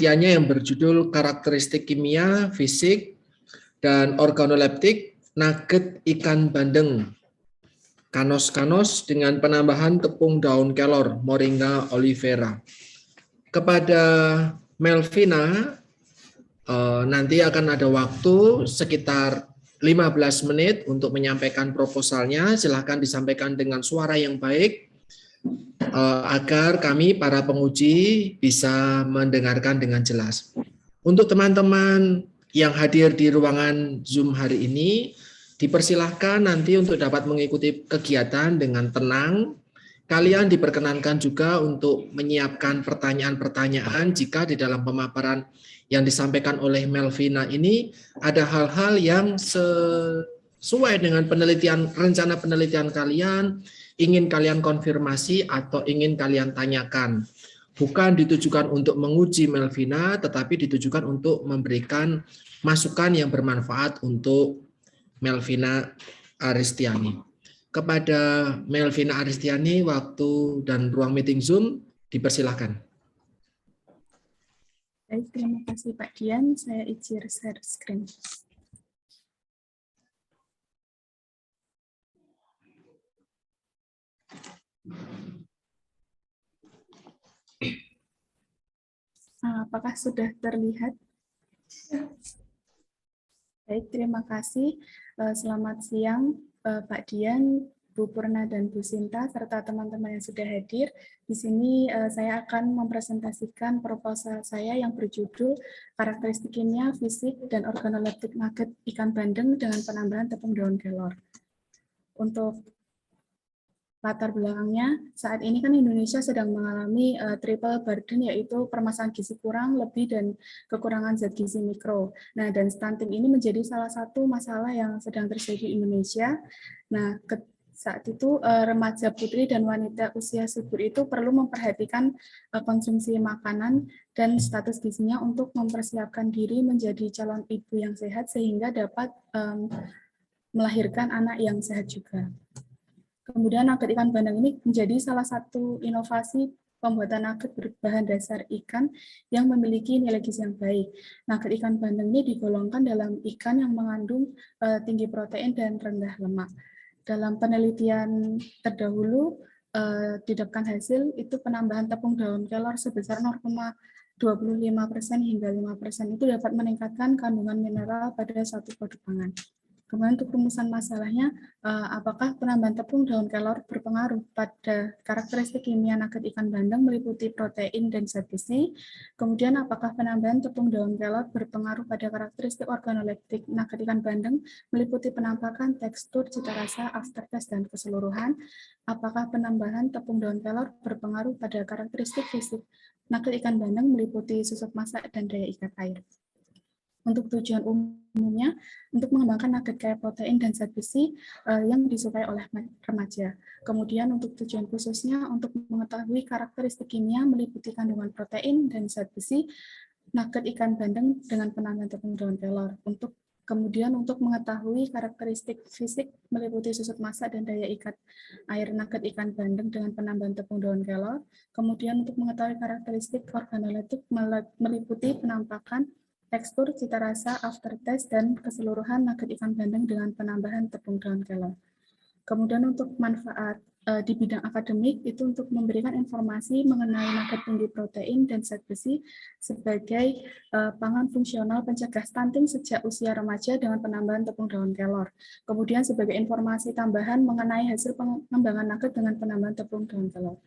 penelitiannya yang berjudul Karakteristik Kimia, Fisik, dan Organoleptik nugget ikan bandeng kanos-kanos dengan penambahan tepung daun kelor Moringa olivera. Kepada Melvina, nanti akan ada waktu sekitar 15 menit untuk menyampaikan proposalnya. Silahkan disampaikan dengan suara yang baik agar kami para penguji bisa mendengarkan dengan jelas. Untuk teman-teman yang hadir di ruangan Zoom hari ini, dipersilahkan nanti untuk dapat mengikuti kegiatan dengan tenang. Kalian diperkenankan juga untuk menyiapkan pertanyaan-pertanyaan jika di dalam pemaparan yang disampaikan oleh Melvina ini ada hal-hal yang sesuai dengan rencana penelitian kalian, ingin kalian konfirmasi atau ingin kalian tanyakan. Bukan ditujukan untuk menguji Melvina, tetapi ditujukan untuk memberikan masukan yang bermanfaat untuk Melvina Aristiani. Kepada Melvina Aristiani, waktu dan ruang meeting Zoom dipersilahkan. Baik, terima kasih Pak Dian. Saya izin share screen. Apakah sudah terlihat? Baik, terima kasih. Selamat siang Pak Dian, Bu Purna, dan Bu Sinta, serta teman-teman yang sudah hadir. Di sini saya akan mempresentasikan proposal saya yang berjudul Karakteristik Kimia, Fisik, dan Organoleptik nugget ikan bandeng dengan penambahan tepung daun kelor. Untuk latar belakangnya, saat ini kan Indonesia sedang mengalami triple burden, yaitu permasalahan gizi kurang, lebih, dan kekurangan zat gizi mikro. Nah, dan stunting ini menjadi salah satu masalah yang sedang terjadi di Indonesia. Nah, saat itu remaja putri dan wanita usia subur itu perlu memperhatikan konsumsi makanan dan status gizinya untuk mempersiapkan diri menjadi calon ibu yang sehat sehingga dapat melahirkan anak yang sehat juga. Kemudian nugget ikan bandeng ini menjadi salah satu inovasi pembuatan nugget berbahan dasar ikan yang memiliki nilai gizi yang baik. Nugget ikan bandeng ini digolongkan dalam ikan yang mengandung tinggi protein dan rendah lemak. Dalam penelitian terdahulu, didapatkan hasil itu penambahan tepung daun kelor sebesar 0,25% hingga 5% itu dapat meningkatkan kandungan mineral pada satu produk pangan. Kemudian untuk rumusan masalahnya, apakah penambahan tepung daun kelor berpengaruh pada karakteristik kimia nugget ikan bandeng meliputi protein dan zat gizi? Kemudian apakah penambahan tepung daun kelor berpengaruh pada karakteristik organoleptik nugget ikan bandeng meliputi penampakan, tekstur, cita rasa, aftertaste, dan keseluruhan? Apakah penambahan tepung daun kelor berpengaruh pada karakteristik fisik nugget ikan bandeng meliputi susut masak dan daya ikat air? Untuk tujuan umumnya, untuk mengembangkan nugget kaya protein dan zat besi yang disukai oleh remaja. Kemudian untuk tujuan khususnya, untuk mengetahui karakteristik kimia meliputi kandungan protein dan zat besi nugget ikan bandeng dengan penambahan tepung daun kelor. Kemudian untuk mengetahui karakteristik fisik meliputi susut masak dan daya ikat air nugget ikan bandeng dengan penambahan tepung daun kelor. Kemudian untuk mengetahui karakteristik organoleptik meliputi penampakan, tekstur, cita rasa, aftertaste, dan keseluruhan nugget ikan bandeng dengan penambahan tepung daun kelor. Kemudian untuk manfaat di bidang akademik itu untuk memberikan informasi mengenai nugget tinggi protein dan zat besi sebagai pangan fungsional pencegah stunting sejak usia remaja dengan penambahan tepung daun kelor. Kemudian sebagai informasi tambahan mengenai hasil pengembangan nugget dengan penambahan tepung daun kelor.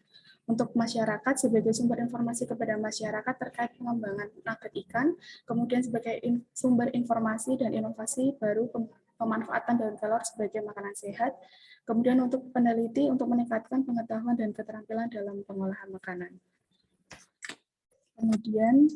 Untuk masyarakat sebagai sumber informasi kepada masyarakat terkait pengembangan nugget ikan, kemudian sebagai sumber informasi dan inovasi baru pemanfaatan daun kelor sebagai makanan sehat, kemudian untuk peneliti untuk meningkatkan pengetahuan dan keterampilan dalam pengolahan makanan. Kemudian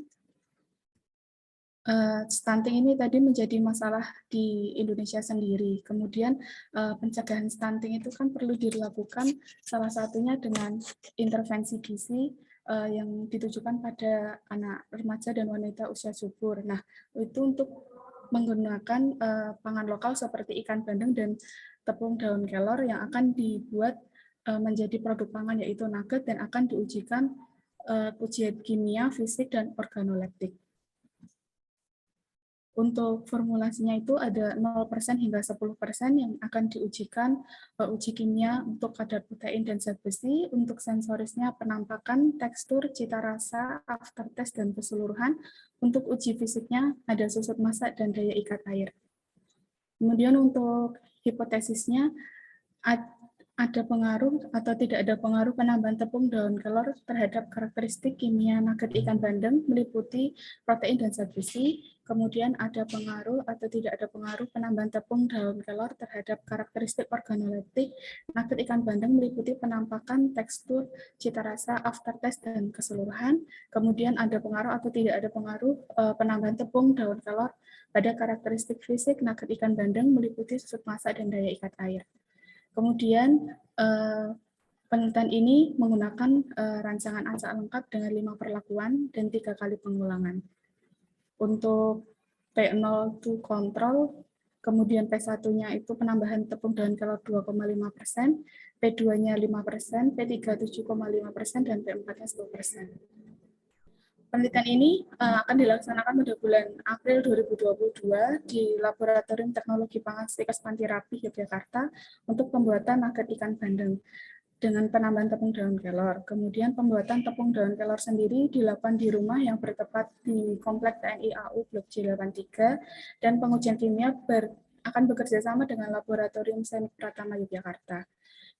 stunting ini tadi menjadi masalah di Indonesia sendiri. Kemudian pencegahan stunting itu kan perlu dilakukan salah satunya dengan intervensi gizi yang ditujukan pada anak remaja dan wanita usia subur. Nah, itu untuk menggunakan pangan lokal seperti ikan bandeng dan tepung daun kelor yang akan dibuat menjadi produk pangan yaitu nugget dan akan diujikan ujian kimia, fisik, dan organoleptik. Untuk formulasinya itu ada 0% hingga 10% yang akan diujikan uji kimia untuk kadar protein dan zat besi, untuk sensorisnya penampakan, tekstur, cita rasa, aftertaste, dan keseluruhan. Untuk uji fisiknya ada susut masak dan daya ikat air. Kemudian untuk hipotesisnya ada pengaruh atau tidak ada pengaruh penambahan tepung daun kelor terhadap karakteristik kimia nugget ikan bandeng meliputi protein dan zat besi. Kemudian ada pengaruh atau tidak ada pengaruh penambahan tepung daun kelor terhadap karakteristik organoleptik nugget ikan bandeng meliputi penampakan, tekstur, cita rasa, aftertaste, dan keseluruhan. Kemudian ada pengaruh atau tidak ada pengaruh penambahan tepung daun kelor pada karakteristik fisik nugget ikan bandeng meliputi susut masak dan daya ikat air. Kemudian penelitian ini menggunakan rancangan acak lengkap dengan 5 perlakuan dan 3 kali pengulangan. Untuk P0 itu kontrol, kemudian P1-nya itu penambahan tepung daun kelor 2,5%, P2-nya 5%, P3 7,5%, dan P4-nya 10%. Penelitian ini akan dilaksanakan pada bulan April 2022 di Laboratorium Teknologi Pangan Stikes Pantirapi, Yogyakarta untuk pembuatan nugget ikan bandeng dengan penambahan tepung daun kelor. Kemudian pembuatan tepung daun kelor sendiri dilakukan di rumah yang bertempat di Komplek TNI AU Blok J83 dan pengujian kimia akan bekerja sama dengan Laboratorium Semik Pratama Yogyakarta.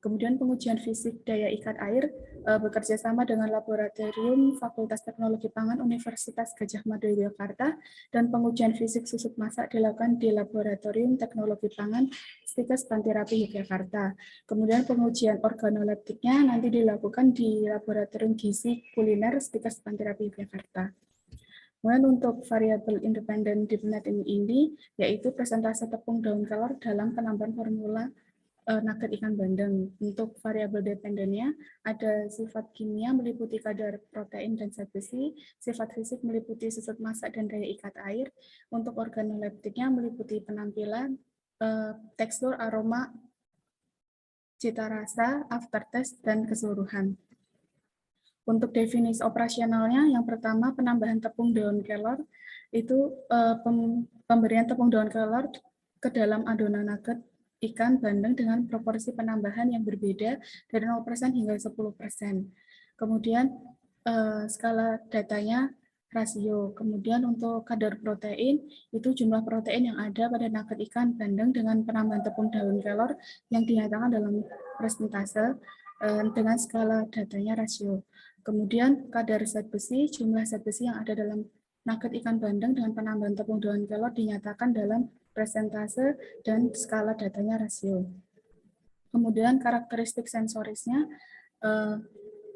Kemudian pengujian fisik daya ikat air bekerja sama dengan Laboratorium Fakultas Teknologi Pangan Universitas Gadjah Mada Yogyakarta dan pengujian fisik susut masak dilakukan di Laboratorium Teknologi Pangan Stikes Pantirapi Yogyakarta. Kemudian pengujian organoleptiknya nanti dilakukan di Laboratorium Gizi Kuliner Stikes Pantirapi Yogyakarta. Kemudian untuk variabel independen di penelitian ini yaitu persentase tepung daun kelor dalam penambahan formula nugget ikan bandeng. Untuk variabel dependennya ada sifat kimia meliputi kadar protein dan zat besi, sifat fisik meliputi susut masak dan daya ikat air, untuk organoleptiknya meliputi penampilan, tekstur, aroma, cita rasa, aftertaste, dan keseluruhan. Untuk definisi operasionalnya, yang pertama penambahan tepung daun kelor itu pemberian tepung daun kelor ke dalam adonan nugget ikan bandeng dengan proporsi penambahan yang berbeda dari 0% hingga 10%. Kemudian skala datanya rasio. Kemudian untuk kadar protein, itu jumlah protein yang ada pada nugget ikan bandeng dengan penambahan tepung daun kelor yang dinyatakan dalam persentase dengan skala datanya rasio. Kemudian kadar zat besi, jumlah zat besi yang ada dalam nugget ikan bandeng dengan penambahan tepung daun kelor dinyatakan dalam persentase dan skala datanya rasio. Kemudian karakteristik sensorisnya,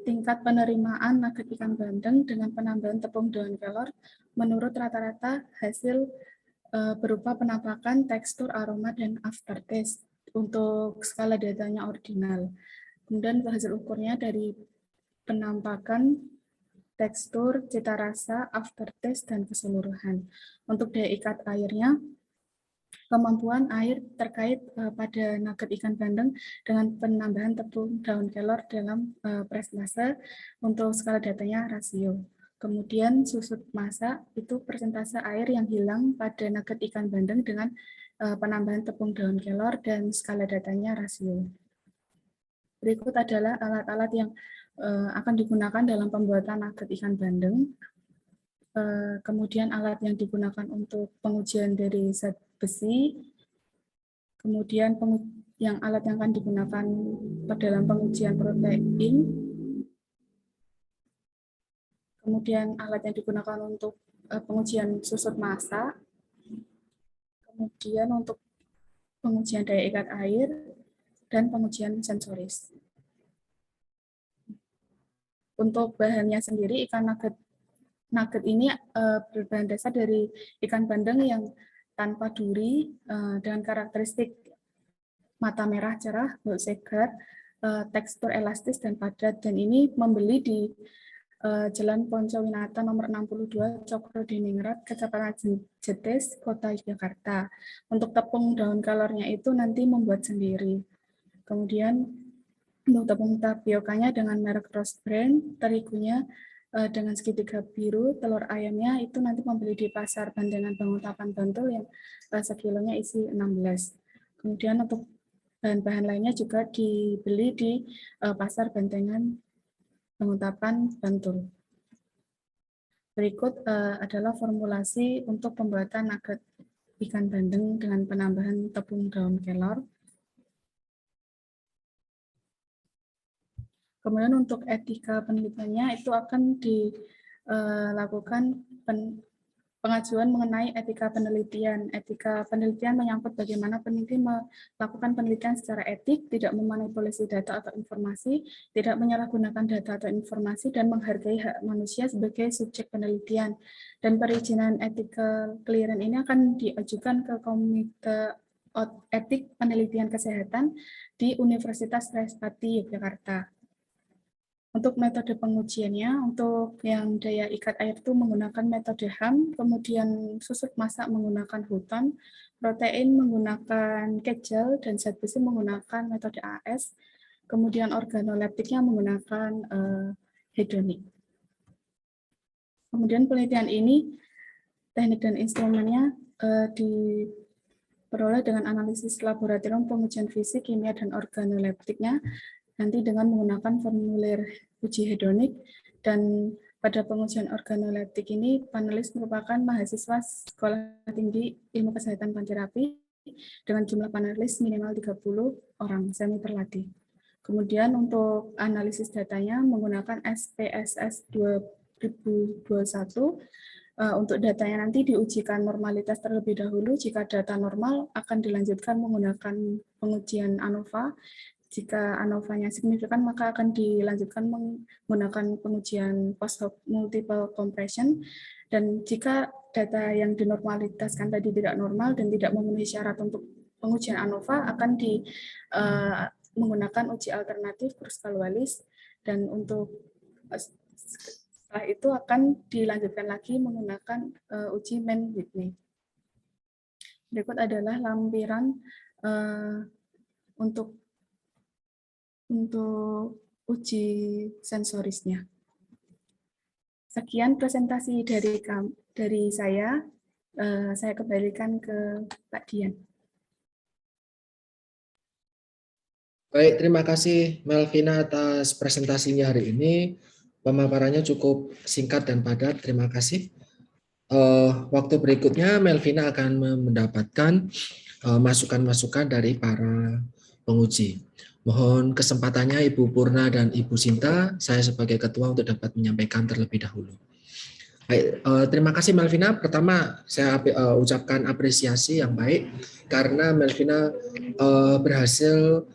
tingkat penerimaan nugget ikan bandeng dengan penambahan tepung daun kelor menurut rata-rata hasil berupa penampakan, tekstur, aroma, dan aftertaste untuk skala datanya ordinal. Kemudian hasil ukurnya dari penampakan, tekstur, cita rasa, aftertaste, dan keseluruhan. Untuk daya ikat airnya, kemampuan air terkait pada nugget ikan bandeng dengan penambahan tepung daun kelor dalam persentase untuk skala datanya rasio. Kemudian susut masak itu persentase air yang hilang pada nugget ikan bandeng dengan penambahan tepung daun kelor dan skala datanya rasio. Berikut adalah alat-alat yang akan digunakan dalam pembuatan nugget ikan bandeng. Kemudian alat yang digunakan untuk pengujian dari zat besi, kemudian alat yang akan digunakan dalam pengujian protein, kemudian alat yang digunakan untuk pengujian susut masak, kemudian untuk pengujian daya ikat air, dan pengujian sensoris. Untuk bahannya sendiri, ikan nugget ini berbahan dasar dari ikan bandeng yang tanpa duri dengan karakteristik mata merah cerah, bau segar, tekstur elastis dan padat, dan ini membeli di Jalan Poncowinata nomor 62 Cokro Diningrat, Kecamatan Jetis, Kota Yogyakarta. Untuk tepung daun kelornya itu nanti membuat sendiri. Kemudian untuk tepung tapiokanya dengan merek Rose Brand, terigunya dengan segitiga biru, telur ayamnya itu nanti membeli di pasar Bandengan Banguntapan Bantul yang sekilonya isi 16. Kemudian untuk bahan-bahan lainnya juga dibeli di pasar Bandengan Banguntapan Bantul. Berikut adalah formulasi untuk pembuatan nugget ikan bandeng dengan penambahan tepung daun kelor. Kemudian untuk etika penelitiannya itu akan dilakukan pengajuan mengenai etika penelitian. Etika penelitian menyangkut bagaimana peneliti melakukan penelitian secara etik, tidak memanipulasi data atau informasi, tidak menyalahgunakan data atau informasi, dan menghargai hak manusia sebagai subjek penelitian. Dan perizinan etika clearance ini akan diajukan ke Komite Etik Penelitian Kesehatan di Universitas Trisakti Yogyakarta. Untuk metode pengujiannya, untuk yang daya ikat air itu menggunakan metode HAM, kemudian susut masak menggunakan Hutton, protein menggunakan Kegel, dan zat besi menggunakan metode AS, kemudian organoleptiknya menggunakan hedonik. Kemudian penelitian ini, teknik dan instrumennya diperoleh dengan analisis laboratorium pengujian fisik, kimia, dan organoleptiknya, nanti dengan menggunakan formulir uji hedonik, dan pada pengujian organoleptik ini panelis merupakan mahasiswa Sekolah Tinggi Ilmu Kesehatan Panterapi dengan jumlah panelis minimal 30 orang semi terlatih. Kemudian untuk analisis datanya menggunakan SPSS 2021. Untuk datanya nanti diujikan normalitas terlebih dahulu. Jika data normal akan dilanjutkan menggunakan pengujian ANOVA. Jika ANOVA-nya signifikan, maka akan dilanjutkan menggunakan pengujian post-hoc multiple compression. Dan jika data yang dinormalitaskan tadi tidak normal dan tidak memenuhi syarat untuk pengujian ANOVA, akan menggunakan uji alternatif Kruskal-Wallis. Dan untuk setelah itu akan dilanjutkan lagi menggunakan uji Mann-Whitney. Berikut adalah lampiran untuk uji sensorisnya. Sekian presentasi dari saya. Saya kembalikan ke Pak Dian. Baik, terima kasih Melvina atas presentasinya hari ini. Pemaparannya cukup singkat dan padat. Terima kasih. Waktu berikutnya Melvina akan mendapatkan masukan-masukan dari para penguji. Mohon kesempatannya Ibu Purna dan Ibu Sinta, saya sebagai ketua untuk dapat menyampaikan terlebih dahulu. Baik, terima kasih Melvina. Pertama, saya ucapkan apresiasi yang baik karena Melvina berhasil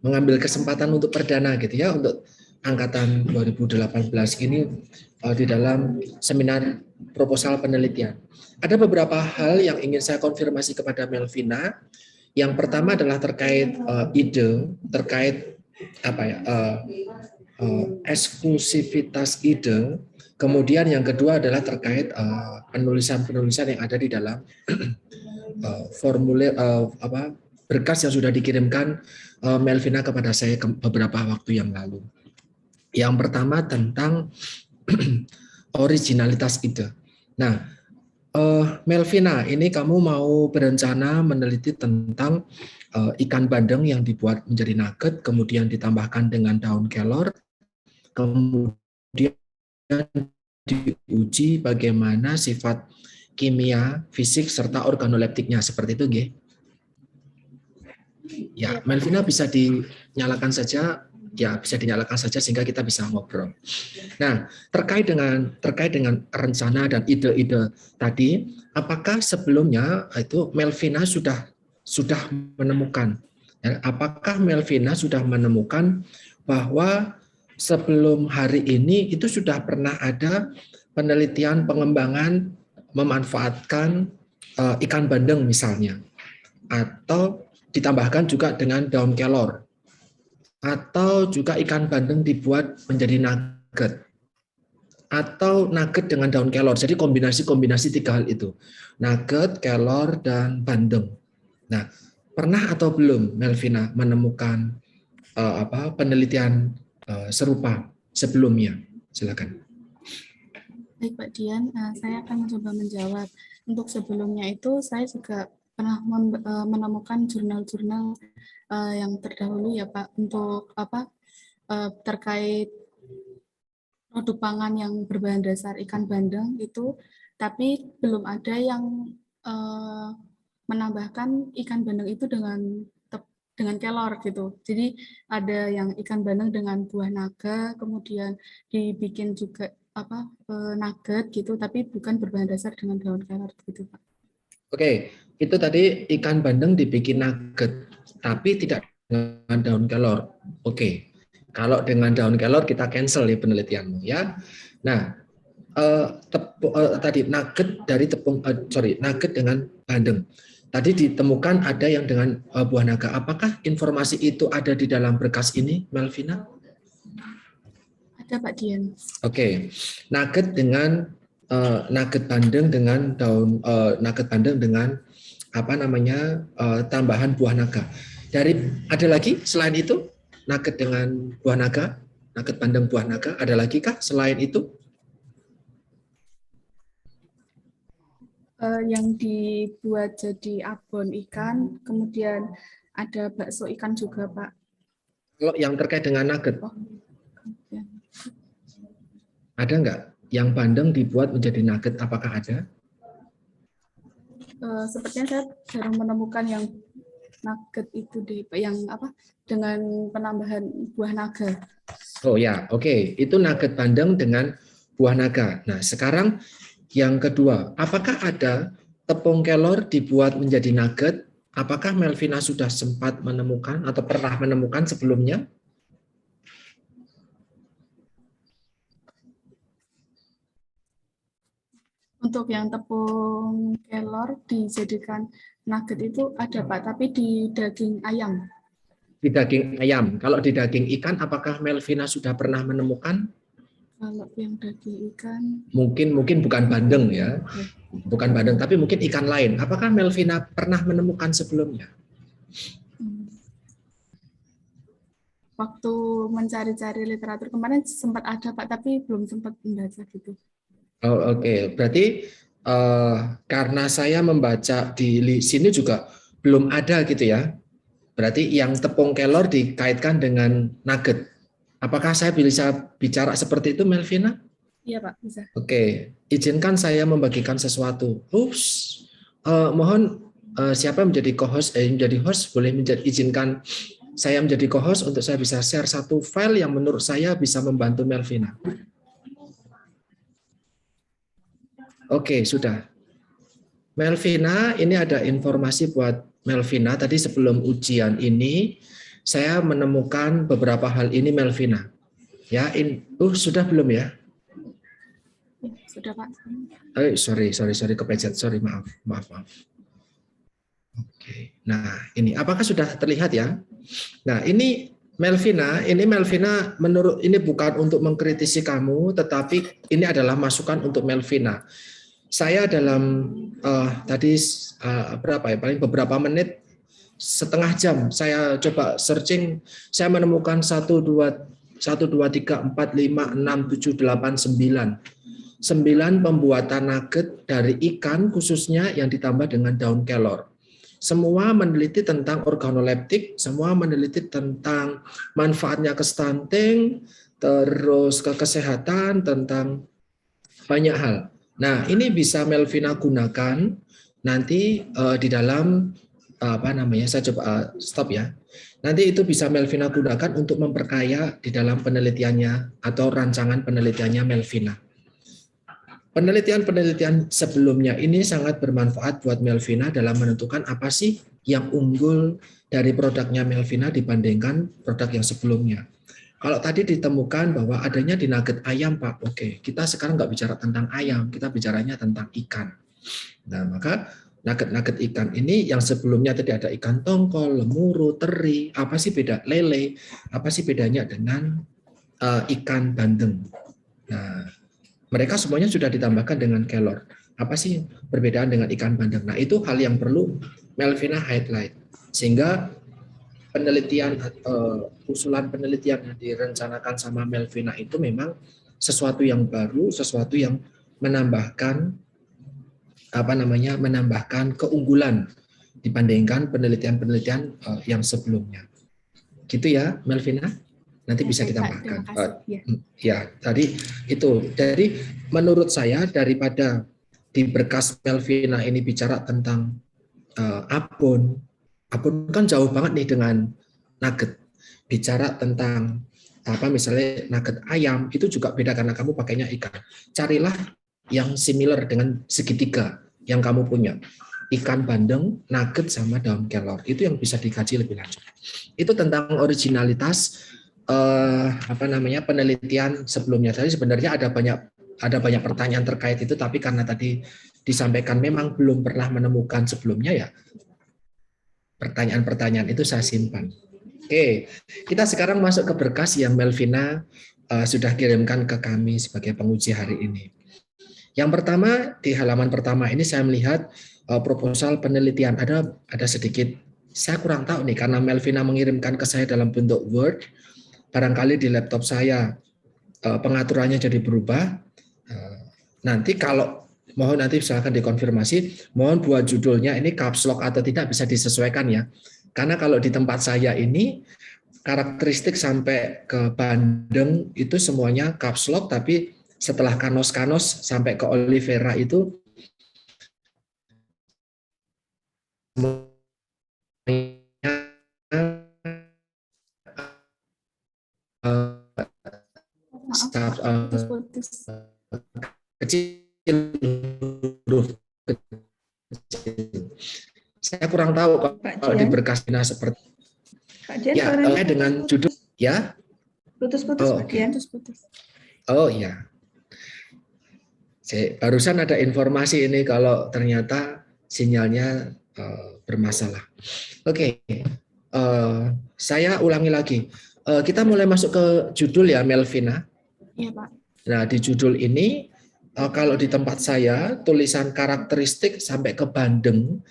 mengambil kesempatan untuk perdana gitu ya, untuk angkatan 2018 ini di dalam seminar proposal penelitian. Ada beberapa hal yang ingin saya konfirmasi kepada Melvina. Yang pertama adalah terkait ide, terkait eksklusivitas ide. Kemudian yang kedua adalah terkait penulisan-penulisan yang ada di dalam formulir berkas yang sudah dikirimkan Melvina kepada saya beberapa waktu yang lalu. Yang pertama tentang originalitas ide. Nah, Melvina, ini kamu mau berencana meneliti tentang ikan bandeng yang dibuat menjadi nugget, kemudian ditambahkan dengan daun kelor, kemudian diuji bagaimana sifat kimia, fisik, serta organoleptiknya. Seperti itu, G? Ya, Melvina bisa dinyalakan saja. Ya, bisa dinyalakan saja sehingga kita bisa ngobrol. Nah, terkait dengan rencana dan ide-ide tadi, apakah sebelumnya itu Melvina sudah menemukan? Ya, apakah Melvina sudah menemukan bahwa sebelum hari ini itu sudah pernah ada penelitian pengembangan memanfaatkan ikan bandeng misalnya, atau ditambahkan juga dengan daun kelor, atau juga ikan bandeng dibuat menjadi nugget, atau nugget dengan daun kelor. Jadi kombinasi tiga hal itu. Nugget, kelor, dan bandeng. Nah, pernah atau belum Melvina menemukan penelitian serupa sebelumnya? Silakan. Baik Pak Dian, saya akan mencoba menjawab. Untuk sebelumnya itu saya juga pernah menemukan jurnal-jurnal yang terdahulu ya Pak untuk terkait produk pangan yang berbahan dasar ikan bandeng itu, tapi belum ada yang menambahkan ikan bandeng itu dengan kelor gitu. Jadi ada yang ikan bandeng dengan buah naga, kemudian dibikin juga nugget gitu, tapi bukan berbahan dasar dengan daun kelor gitu Pak. Oke, itu tadi ikan bandeng dibikin nugget, tapi tidak dengan daun kelor. Oke, kalau dengan daun kelor kita cancel ya penelitianmu ya. Nah, tadi nugget dari nugget dengan bandeng. Tadi ditemukan ada yang dengan buah naga. Apakah informasi itu ada di dalam berkas ini, Melvina? Ada Pak Dian. Oke, nugget dengan nugget bandeng dengan daun nugget bandeng dengan tambahan buah naga. Ada lagi selain itu nugget dengan buah naga, nugget bandeng buah naga. Ada lagi kah selain itu? Yang dibuat jadi abon ikan, kemudian ada bakso ikan juga Pak. Kalau yang terkait dengan nugget, Ya. ada nggak yang bandeng dibuat menjadi nugget? Apakah ada? Sepertinya saya jarang menemukan yang nugget itu deh, yang dengan penambahan buah naga. Oh ya, oke. Itu nugget bandeng dengan buah naga. Nah, sekarang yang kedua, apakah ada tepung kelor dibuat menjadi nugget? Apakah Melvina sudah sempat menemukan atau pernah menemukan sebelumnya? Untuk yang tepung kelor dijadikan nugget itu ada Pak, tapi di daging ayam. Di daging ayam. Kalau di daging ikan, apakah Melvina sudah pernah menemukan? Kalau yang daging ikan, Mungkin bukan bandeng ya, bukan bandeng, tapi mungkin ikan lain. Apakah Melvina pernah menemukan sebelumnya? waktu mencari-cari literatur kemarin sempat ada Pak, tapi belum sempat membaca gitu. Oh, oke. Berarti karena saya membaca di sini juga belum ada gitu ya. Berarti yang tepung kelor dikaitkan dengan nugget. Apakah saya bisa bicara seperti itu, Melvina? Iya Pak, bisa. Oke, izinkan saya membagikan sesuatu. Mohon siapa yang menjadi co-host, menjadi host boleh izinkan saya menjadi co-host untuk saya bisa share satu file yang menurut saya bisa membantu Melvina. Oke, sudah. Melvina, ini ada informasi buat Melvina. Tadi sebelum ujian ini, saya menemukan beberapa hal ini Melvina. Ya, sudah belum ya? Ya, sudah Pak. Sorry, kepleset. Sorry, maaf. Oke. Nah, ini apakah sudah terlihat ya? Nah, ini Melvina menurut ini bukan untuk mengkritisi kamu, tetapi ini adalah masukan untuk Melvina. Saya dalam paling beberapa menit, setengah jam saya coba searching, saya menemukan 1 2 3 4 5 6 7 8 9 pembuatan nugget dari ikan khususnya yang ditambah dengan daun kelor. Semua meneliti tentang organoleptik, semua meneliti tentang manfaatnya ke stunting, terus ke kesehatan, tentang banyak hal. Nah, ini bisa Melvina gunakan nanti di dalam saya coba stop ya. Nanti itu bisa Melvina gunakan untuk memperkaya di dalam penelitiannya atau rancangan penelitiannya Melvina. Penelitian-penelitian sebelumnya ini sangat bermanfaat buat Melvina dalam menentukan apa sih yang unggul dari produknya Melvina dibandingkan produk yang sebelumnya. Kalau tadi ditemukan bahwa adanya di nugget ayam, Pak, oke, kita sekarang nggak bicara tentang ayam, kita bicaranya tentang ikan. Nah, maka nugget-nugget ikan ini yang sebelumnya tadi ada ikan tongkol, lemuru, teri, apa sih beda lele, apa sih bedanya dengan ikan bandeng. Nah, mereka semuanya sudah ditambahkan dengan kelor. Apa sih perbedaan dengan ikan bandeng? Nah, itu hal yang perlu Melvina highlight. Sehingga penelitian usulan penelitian yang direncanakan sama Melvina itu memang sesuatu yang baru, sesuatu yang menambahkan menambahkan keunggulan dibandingkan penelitian-penelitian yang sebelumnya. Gitu ya, Melvina? Nanti bisa Baik, Pak. ditambahkan. Terima kasih. Ya, tadi itu. Jadi menurut saya daripada di berkas Melvina ini bicara tentang abon kan jauh banget nih dengan nugget. Bicara tentang misalnya nugget ayam itu juga beda karena kamu pakainya ikan. Carilah yang similar dengan segitiga yang kamu punya. Ikan bandeng, nugget sama daun kelor. Itu yang bisa dikaji lebih lanjut. Itu tentang originalitas penelitian sebelumnya. Jadi sebenarnya ada banyak pertanyaan terkait itu, tapi karena tadi disampaikan memang belum pernah menemukan sebelumnya ya, pertanyaan-pertanyaan itu saya simpan. Oke, kita sekarang masuk ke berkas yang Melvina sudah kirimkan ke kami sebagai penguji hari ini. Yang pertama, di halaman pertama ini saya melihat proposal penelitian. Ada sedikit, saya kurang tahu nih, karena Melvina mengirimkan ke saya dalam bentuk Word, barangkali di laptop saya pengaturannya jadi berubah. Nanti kalau mohon nanti silakan dikonfirmasi, mohon buat judulnya ini caps lock atau tidak bisa disesuaikan ya. Karena kalau di tempat saya ini karakteristik sampai ke Bandeng itu semuanya caps lock, tapi setelah kanos-kanos sampai ke Oliveira itu kecil, huruf kecil. Saya kurang tahu kalau di berkasnya seperti Pak Dian, ya, dengan judul ya. Putus-putus, Pak Dian. Oh iya. Barusan ada informasi ini kalau ternyata sinyalnya bermasalah. Oke. Saya ulangi lagi. Kita mulai masuk ke judul ya, Melvina. Iya, Pak. Nah, di judul ini kalau di tempat saya tulisan karakteristik sampai ke Bandeng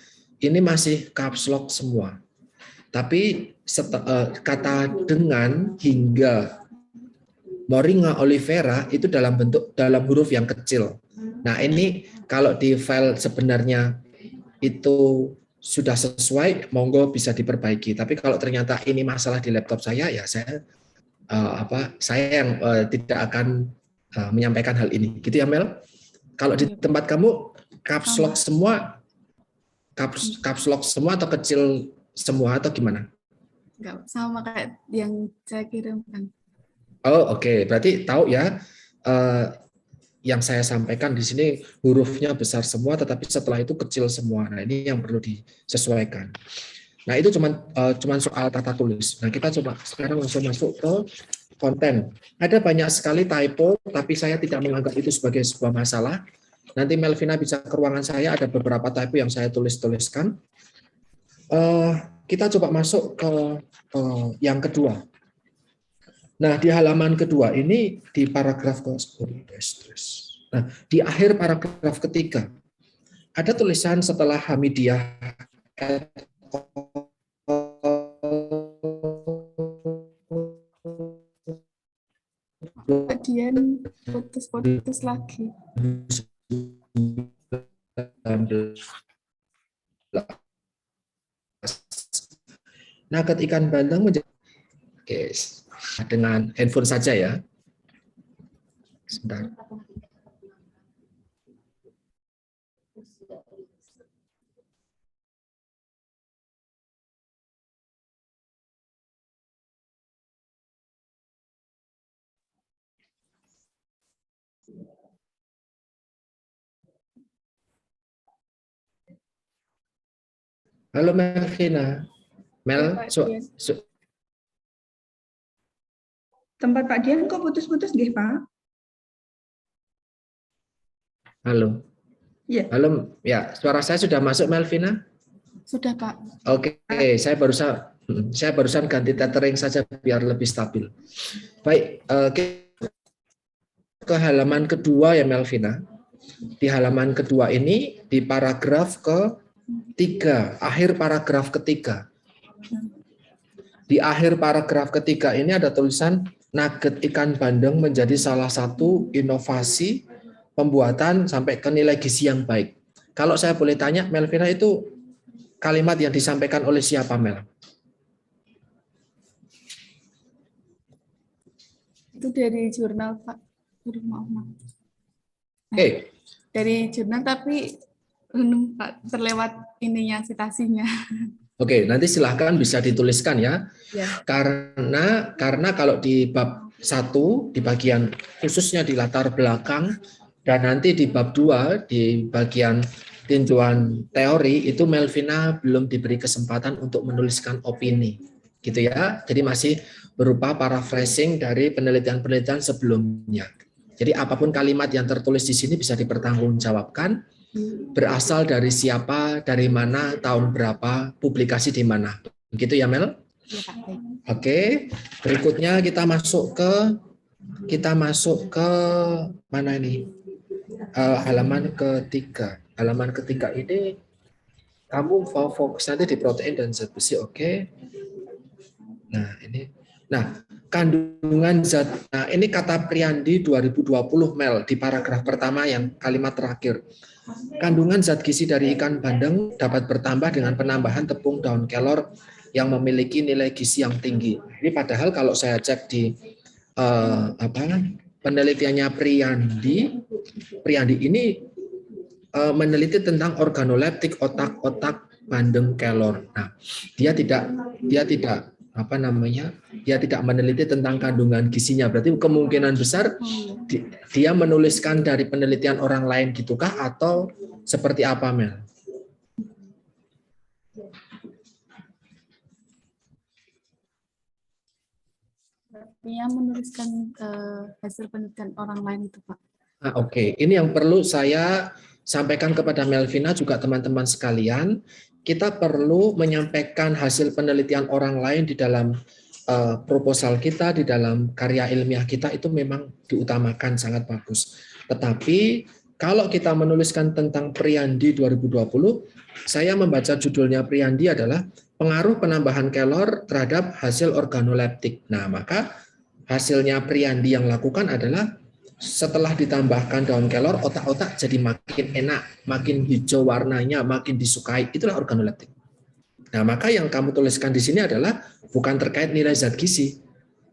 ini masih caps lock semua. Tapi kata dengan hingga Moringa Oliveira itu dalam huruf yang kecil. Nah, ini kalau di file sebenarnya itu sudah sesuai, monggo bisa diperbaiki. Tapi kalau ternyata ini masalah di laptop saya, ya saya yang tidak akan menyampaikan hal ini. Gitu ya, Mel? Kalau di tempat kamu caps lock semua, caps lock semua atau kecil semua atau gimana? Enggak, sama kayak yang saya kirimkan. Oh, oke. Berarti tahu ya, yang saya sampaikan di sini hurufnya besar semua, tetapi setelah itu kecil semua. Nah, ini yang perlu disesuaikan. Nah, itu cuman soal tata tulis. Nah, kita coba sekarang langsung masuk ke konten. Ada banyak sekali typo, tapi saya tidak menganggap itu sebagai sebuah masalah. Nanti Melvina bisa ke ruangan saya, ada beberapa typo yang saya tuliskan. Kita coba masuk ke yang kedua. Nah, di halaman kedua ini di paragraf nah, di akhir paragraf ketiga ada tulisan setelah Hamidiyah Pak Dian putus lagi. Nugget ikan bandeng menjadi dengan handphone saja ya. Sebentar. Halo Melvina. Mel, Tempat Pak Dian kok putus-putus nggih, Pak? Halo. Ya. Halo, ya, suara saya sudah masuk Melvina? Sudah, Pak. Oke, saya barusan ganti tethering saja biar lebih stabil. Baik, ke halaman kedua ya Melvina. Di halaman kedua ini di paragraf ketiga, akhir paragraf ketiga. Di akhir paragraf ketiga ini ada tulisan nugget ikan bandeng menjadi salah satu inovasi pembuatan sampai ke nilai gizi yang baik. Kalau saya boleh tanya, Melvina, itu kalimat yang disampaikan oleh siapa, Mel? Itu dari jurnal, Pak. Aduh, maaf. Oke. Dari jurnal, tapi Pak, terlewat ininya, citasinya. Oke, nanti silahkan bisa dituliskan ya. Ya. Karena kalau di bab 1 di bagian khususnya di latar belakang dan nanti di bab 2 di bagian tinjauan teori itu Melvina belum diberi kesempatan untuk menuliskan opini. Gitu ya. Jadi masih berupa paraphrasing dari penelitian-penelitian sebelumnya. Jadi apapun kalimat yang tertulis di sini bisa dipertanggungjawabkan, berasal dari siapa, dari mana, tahun berapa, publikasi di mana. Begitu ya, Mel? Ya, Pak. Baik. Oke, berikutnya kita masuk ke mana ini? Halaman ketiga. Halaman ketiga ini kamu fokus nanti di protein dan zat besi, oke? Nah, ini. Nah, kandungan zat. Nah, ini kata Priandi 2020 Mel di paragraf pertama yang kalimat terakhir. Kandungan zat gizi dari ikan bandeng dapat bertambah dengan penambahan tepung daun kelor yang memiliki nilai gizi yang tinggi. Ini padahal kalau saya cek di penelitiannya Priandi ini meneliti tentang organoleptik otak-otak bandeng kelor. Nah, dia tidak meneliti tentang kandungan gizinya. Berarti kemungkinan besar dia menuliskan dari penelitian orang lain gitukah atau seperti apa, Mel? Dia menuliskan hasil penelitian orang lain itu, Pak. Oke. Ini yang perlu saya sampaikan kepada Melvina juga teman-teman sekalian. Kita perlu menyampaikan hasil penelitian orang lain di dalam proposal kita, di dalam karya ilmiah kita itu memang diutamakan, sangat bagus. Tetapi kalau kita menuliskan tentang Priandi 2020, saya membaca judulnya Priandi adalah pengaruh penambahan kelor terhadap hasil organoleptik. Nah, maka hasilnya Priandi yang lakukan adalah setelah ditambahkan daun kelor, otak-otak jadi makin enak, makin hijau warnanya, makin disukai. Itulah organoleptik. Nah, maka yang kamu tuliskan di sini adalah bukan terkait nilai zat gizi.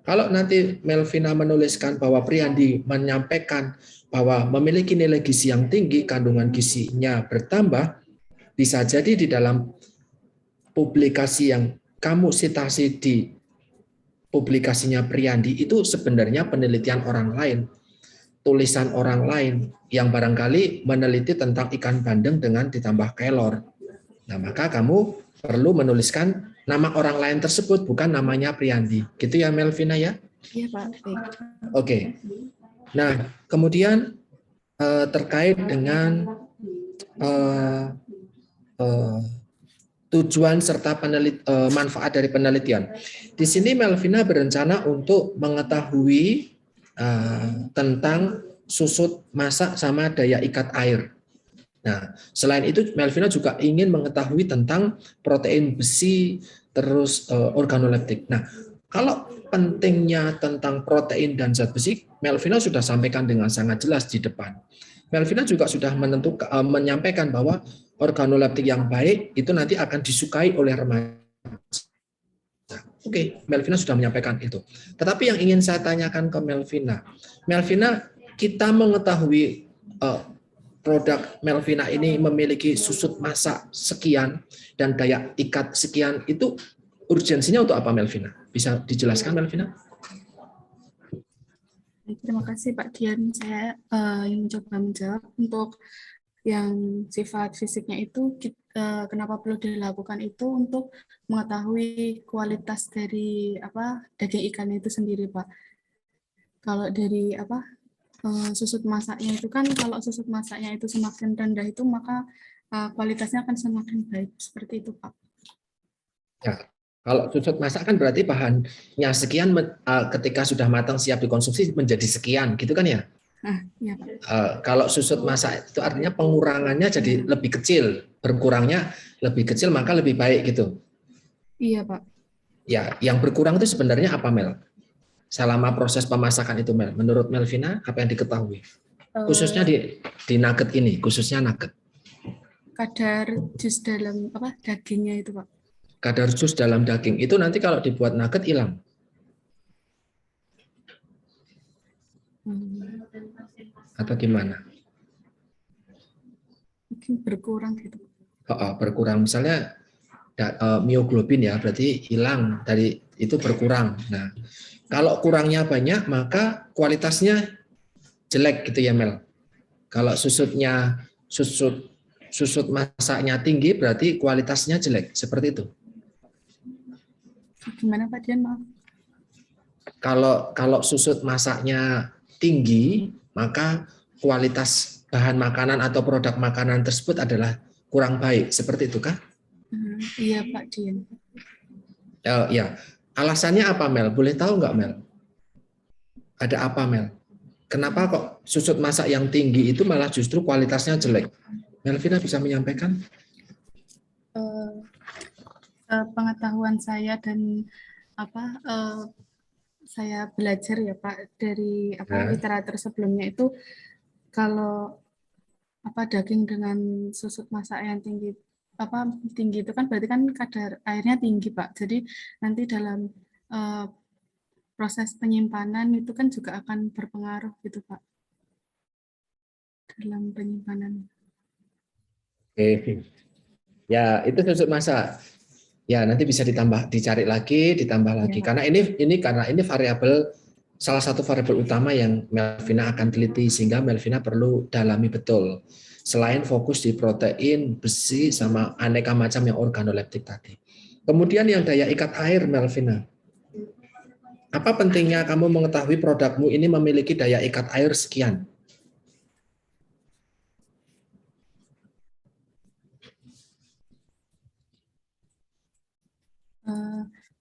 Kalau nanti Melvina menuliskan bahwa Priandi menyampaikan bahwa memiliki nilai gizi yang tinggi, kandungan gizinya bertambah, bisa jadi di dalam publikasi yang kamu citasi di publikasinya Priandi itu sebenarnya penelitian orang lain, tulisan orang lain yang barangkali meneliti tentang ikan bandeng dengan ditambah kelor. Nah, maka kamu perlu menuliskan nama orang lain tersebut, bukan namanya Priandi. Gitu ya, Melvina ya? Iya, Pak. Baik. Oke. Nah, kemudian terkait dengan tujuan serta manfaat dari penelitian. Di sini Melvina berencana untuk mengetahui tentang susut masak sama daya ikat air. Nah, selain itu Melvina juga ingin mengetahui tentang protein besi terus organoleptik. Nah, kalau pentingnya tentang protein dan zat besi, Melvina sudah sampaikan dengan sangat jelas di depan. Melvina juga sudah menyampaikan bahwa organoleptik yang baik itu nanti akan disukai oleh remaja. Oke, Melvina sudah menyampaikan itu. Tetapi yang ingin saya tanyakan ke Melvina, kita mengetahui produk Melvina ini memiliki susut masak sekian dan daya ikat sekian, itu urgensinya untuk apa, Melvina? Bisa dijelaskan, Melvina? Terima kasih, Pak Dian. Saya yang mencoba menjawab untuk yang sifat fisiknya itu, kenapa perlu dilakukan itu untuk mengetahui kualitas dari daging ikan itu sendiri, Pak. Kalau dari susut masaknya itu kan, kalau susut masaknya itu semakin rendah itu maka kualitasnya akan semakin baik, seperti itu, Pak. Ya, kalau susut masak kan berarti bahannya sekian, ketika sudah matang siap dikonsumsi menjadi sekian, gitu kan ya? Ya, Pak. Kalau susut masak itu artinya pengurangannya jadi lebih kecil, berkurangnya lebih kecil maka lebih baik gitu. Iya, Pak. Ya, yang berkurang itu sebenarnya apa, Mel? selama proses pemasakan itu, Mel? Menurut Melvina, apa yang diketahui? Khususnya Eh, di nugget ini, khususnya nugget. kadar jus dalam dagingnya itu, Pak. Kadar jus dalam daging itu nanti kalau dibuat nugget hilang. Atau gimana? Mungkin berkurang gitu. Berkurang. Misalnya mioglobin ya, berarti hilang dari itu berkurang. Nah, kalau kurangnya banyak, maka kualitasnya jelek gitu ya, Mel. Kalau susut masaknya tinggi, berarti kualitasnya jelek. Seperti itu. Gimana Pak Dian, maaf? Kalau susut masaknya tinggi, maka kualitas bahan makanan atau produk makanan tersebut adalah kurang baik. Seperti itu kah? Iya Pak Dian. Ya. Alasannya apa, Mel? Boleh tahu nggak, Mel? Ada apa, Mel? Kenapa kok susut masak yang tinggi itu malah justru kualitasnya jelek? Melvina bisa menyampaikan? Pengetahuan saya dan saya belajar ya Pak dari literatur sebelumnya itu, kalau daging dengan susut masak yang tinggi itu kan berarti kan kadar airnya tinggi Pak. Jadi nanti dalam proses penyimpanan itu kan juga akan berpengaruh gitu Pak, dalam penyimpanan. Oke. Ya, itu susut masak. Ya, nanti bisa dicari lagi, ditambah lagi. Ya. Karena ini variabel, salah satu variabel utama yang Melvina akan teliti, sehingga Melvina perlu dalami betul. Selain fokus di protein, besi, sama aneka macam yang organoleptik tadi. Kemudian yang daya ikat air, Melvina. Apa pentingnya kamu mengetahui produkmu ini memiliki daya ikat air sekian?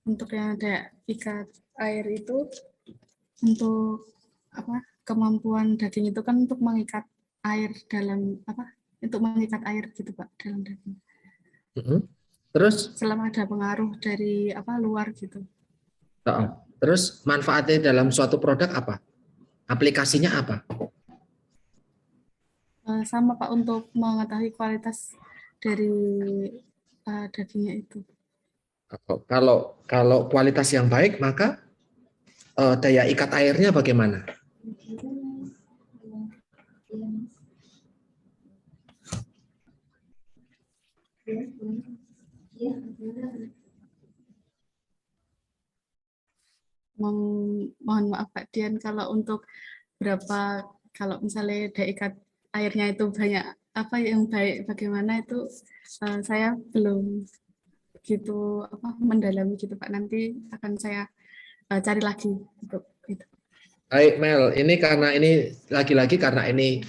Untuk yang daya ikat air itu, untuk kemampuan daging itu kan untuk mengikat air dalam untuk mengikat air gitu Pak dalam daging. Terus Selama ada pengaruh dari luar gitu. Terus manfaatnya dalam suatu produk apa? Aplikasinya apa? Sama Pak, untuk mengetahui kualitas dari dagingnya itu. Kalau kualitas yang baik, maka daya ikat airnya bagaimana? Mohon maaf Pak Dian, kalau untuk kalau misalnya daya ikat airnya itu banyak, yang baik bagaimana itu saya belum begitu mendalami gitu Pak. Nanti akan saya cari lagi untuk itu. Baik, Mel, ini lagi-lagi karena ini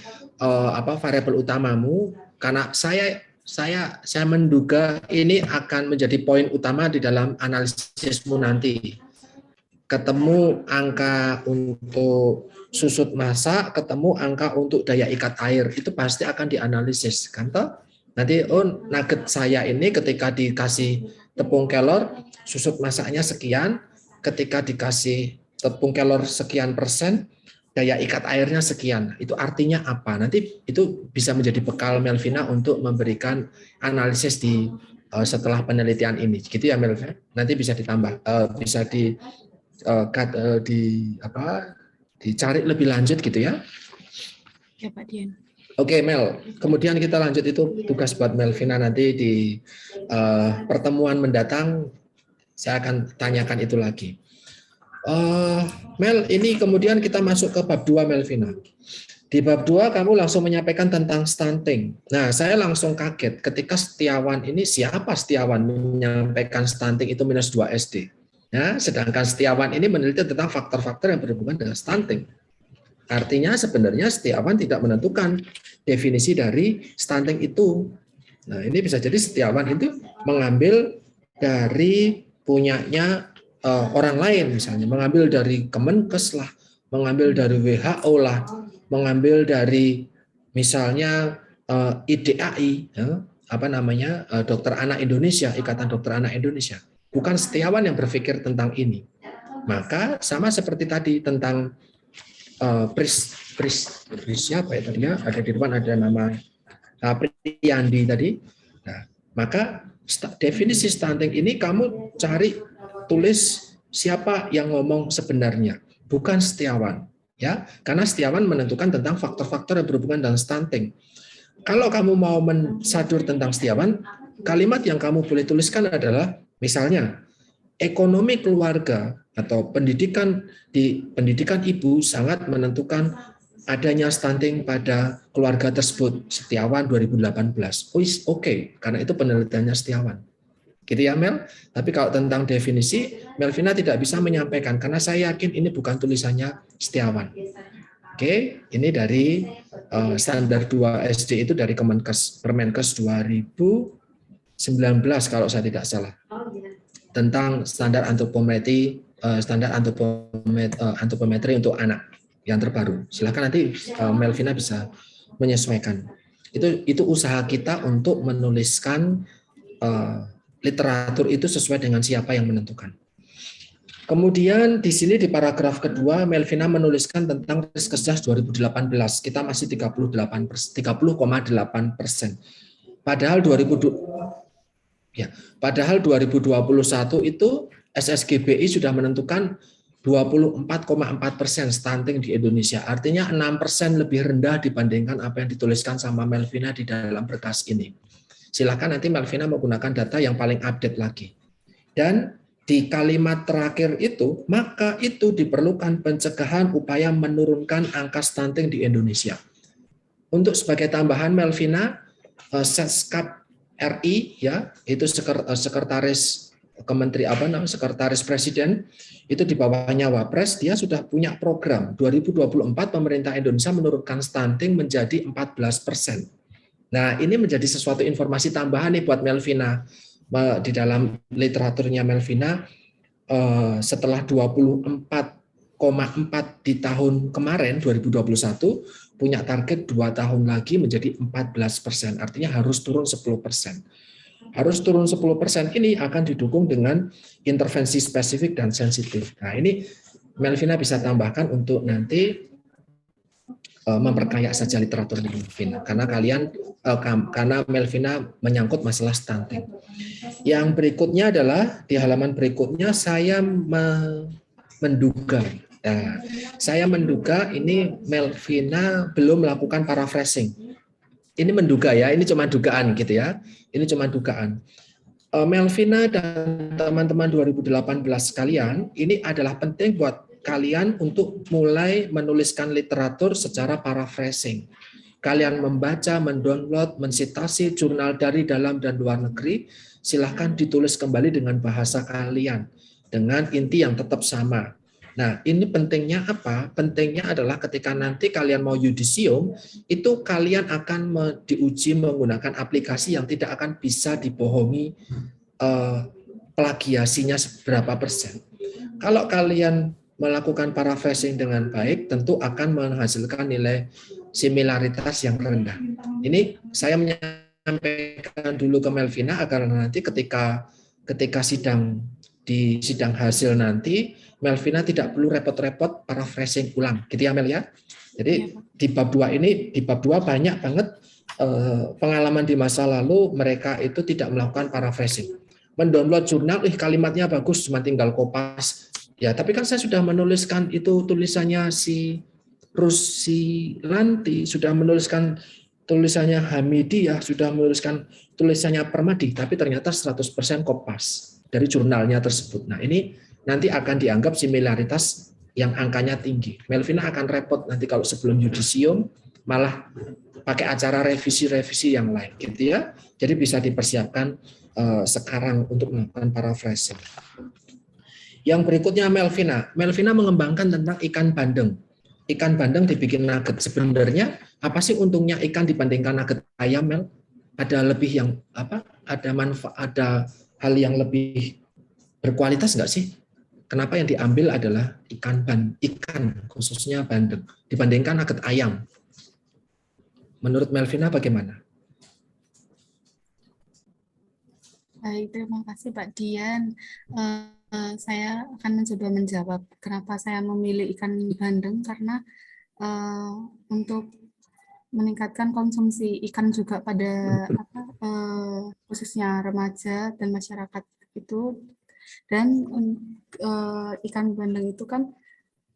variabel utamamu, karena saya menduga ini akan menjadi poin utama di dalam analisismu nanti. Ketemu angka untuk susut masak, ketemu angka untuk daya ikat air, itu pasti akan dianalisis, kan toh? Nanti nugget saya ini ketika dikasih tepung kelor, susut masaknya sekian, ketika dikasih tepung kelor sekian persen, daya ikat airnya sekian. Itu artinya apa? Nanti itu bisa menjadi bekal Melvina untuk memberikan analisis setelah penelitian ini. Gitu ya, Melvina? Nanti bisa ditambah, bisa dicari lebih lanjut gitu ya. Ya Pak Dian. Oke, Mel, kemudian kita lanjut, itu tugas buat Melvina nanti di pertemuan mendatang, saya akan tanyakan itu lagi. Mel, ini kemudian kita masuk ke bab 2, Melvina. Di bab 2 kamu langsung menyampaikan tentang stunting. Nah, saya langsung kaget ketika Setiawan ini, siapa Setiawan menyampaikan stunting itu minus 2 SD. Ya, sedangkan Setiawan ini meneliti tentang faktor-faktor yang berhubungan dengan stunting. Artinya sebenarnya Setiawan tidak menentukan definisi dari stunting itu. Nah, ini bisa jadi Setiawan itu mengambil dari punyanya orang lain, misalnya mengambil dari Kemenkes lah, mengambil dari WHO lah, mengambil dari misalnya IDAI, Dokter Anak Indonesia, Ikatan Dokter Anak Indonesia. Bukan Setiawan yang berpikir tentang ini. Maka sama seperti tadi tentang siapa ya tadi ya? Ada di depan ada nama Priyandi tadi. Nah, maka definisi stunting ini kamu cari tulis siapa yang ngomong sebenarnya, bukan Setiawan, ya, karena Setiawan menentukan tentang faktor-faktor yang berhubungan dengan stunting. Kalau kamu mau mensadur tentang Setiawan, kalimat yang kamu boleh tuliskan adalah misalnya ekonomi keluarga atau pendidikan ibu sangat menentukan adanya stunting pada keluarga tersebut. Setiawan 2018. Oke, karena itu penelitiannya Setiawan. Gitu ya Mel. Tapi kalau tentang definisi, Melvina tidak bisa menyampaikan karena saya yakin ini bukan tulisannya Setiawan. Oke, ini dari standar 2 SD itu dari Permenkes 2019 kalau saya tidak salah. Tentang standar antropometri untuk anak yang terbaru. Silakan nanti Melvina bisa menyesuaikan. Itu usaha kita untuk menuliskan literatur itu sesuai dengan siapa yang menentukan. Kemudian di sini di paragraf kedua Melvina menuliskan tentang Riskesdas 2018. Kita masih 30,8%. Padahal 2021 itu SSGBI sudah menentukan 24,4% stunting di Indonesia. Artinya 6% lebih rendah dibandingkan apa yang dituliskan sama Melvina di dalam berkas ini. Silakan nanti Melvina menggunakan data yang paling update lagi. Dan di kalimat terakhir itu, maka itu diperlukan pencegahan upaya menurunkan angka stunting di Indonesia. Untuk sebagai tambahan Melvina, Seskap RI ya, itu sekretaris sekretaris presiden itu di bawahnya Wapres, dia sudah punya program 2024 pemerintah Indonesia menurunkan stunting menjadi 14%. Nah, ini menjadi sesuatu informasi tambahan nih buat Melvina. Di dalam literaturnya Melvina, setelah 24,4 di tahun kemarin 2021 punya target 2 tahun lagi menjadi 14%. Artinya harus turun 10%. Harus turun 10% ini akan didukung dengan intervensi spesifik dan sensitif. Nah, ini Melvina bisa tambahkan untuk nanti memperkaya saja literatur di Melvina karena Melvina menyangkut masalah stunting. Yang berikutnya adalah di halaman berikutnya saya menduga. Nah, saya menduga ini Melvina belum melakukan paraphrasing. Ini menduga ya, ini cuma dugaan gitu ya. Ini cuma dugaan. Melvina dan teman-teman 2018 sekalian, ini adalah penting buat kalian untuk mulai menuliskan literatur secara paraphrasing. Kalian membaca, mendownload, mensitasi jurnal dari dalam dan luar negeri, silahkan ditulis kembali dengan bahasa kalian, dengan inti yang tetap sama. Nah, ini pentingnya apa? Pentingnya adalah ketika nanti kalian mau yudisium, itu kalian akan diuji menggunakan aplikasi yang tidak akan bisa dibohongi plagiasinya seberapa persen. Kalau kalian melakukan paraphrasing dengan baik, tentu akan menghasilkan nilai similaritas yang rendah. Ini saya menyampaikan dulu ke Melvina agar nanti ketika di sidang hasil nanti Melvina tidak perlu repot-repot paraphrasing ulang, gitu ya Mel ya. Jadi di bab 2 ini, di bab 2 banyak banget pengalaman di masa lalu mereka itu tidak melakukan paraphrasing. Mendownload jurnal, kalimatnya bagus, cuma tinggal kopas. Ya, tapi kan saya sudah menuliskan itu tulisannya si Rusilanti, sudah menuliskan tulisannya Hamidi ya, sudah menuliskan tulisannya Permadi, tapi ternyata 100% kopas dari jurnalnya tersebut. Nah, ini nanti akan dianggap similaritas yang angkanya tinggi. Melvina akan repot nanti kalau sebelum yudisium malah pakai acara revisi-revisi yang lain gitu ya. Jadi bisa dipersiapkan sekarang untuk melakukan paraphrasing. Yang berikutnya Melvina mengembangkan tentang ikan bandeng. Ikan bandeng dibikin nugget. Sebenarnya apa sih untungnya ikan dibandingkan nugget ayam, Mel? Ada lebih yang apa? Ada manfaat, ada hal yang lebih berkualitas nggak sih? Kenapa yang diambil adalah ikan khususnya bandeng dibandingkan nugget ayam? Menurut Melvina bagaimana? Baik, terima kasih Pak Dian. Saya akan mencoba menjawab kenapa saya memilih ikan bandeng karena untuk meningkatkan konsumsi ikan juga pada khususnya remaja dan masyarakat itu, dan ikan bandeng itu kan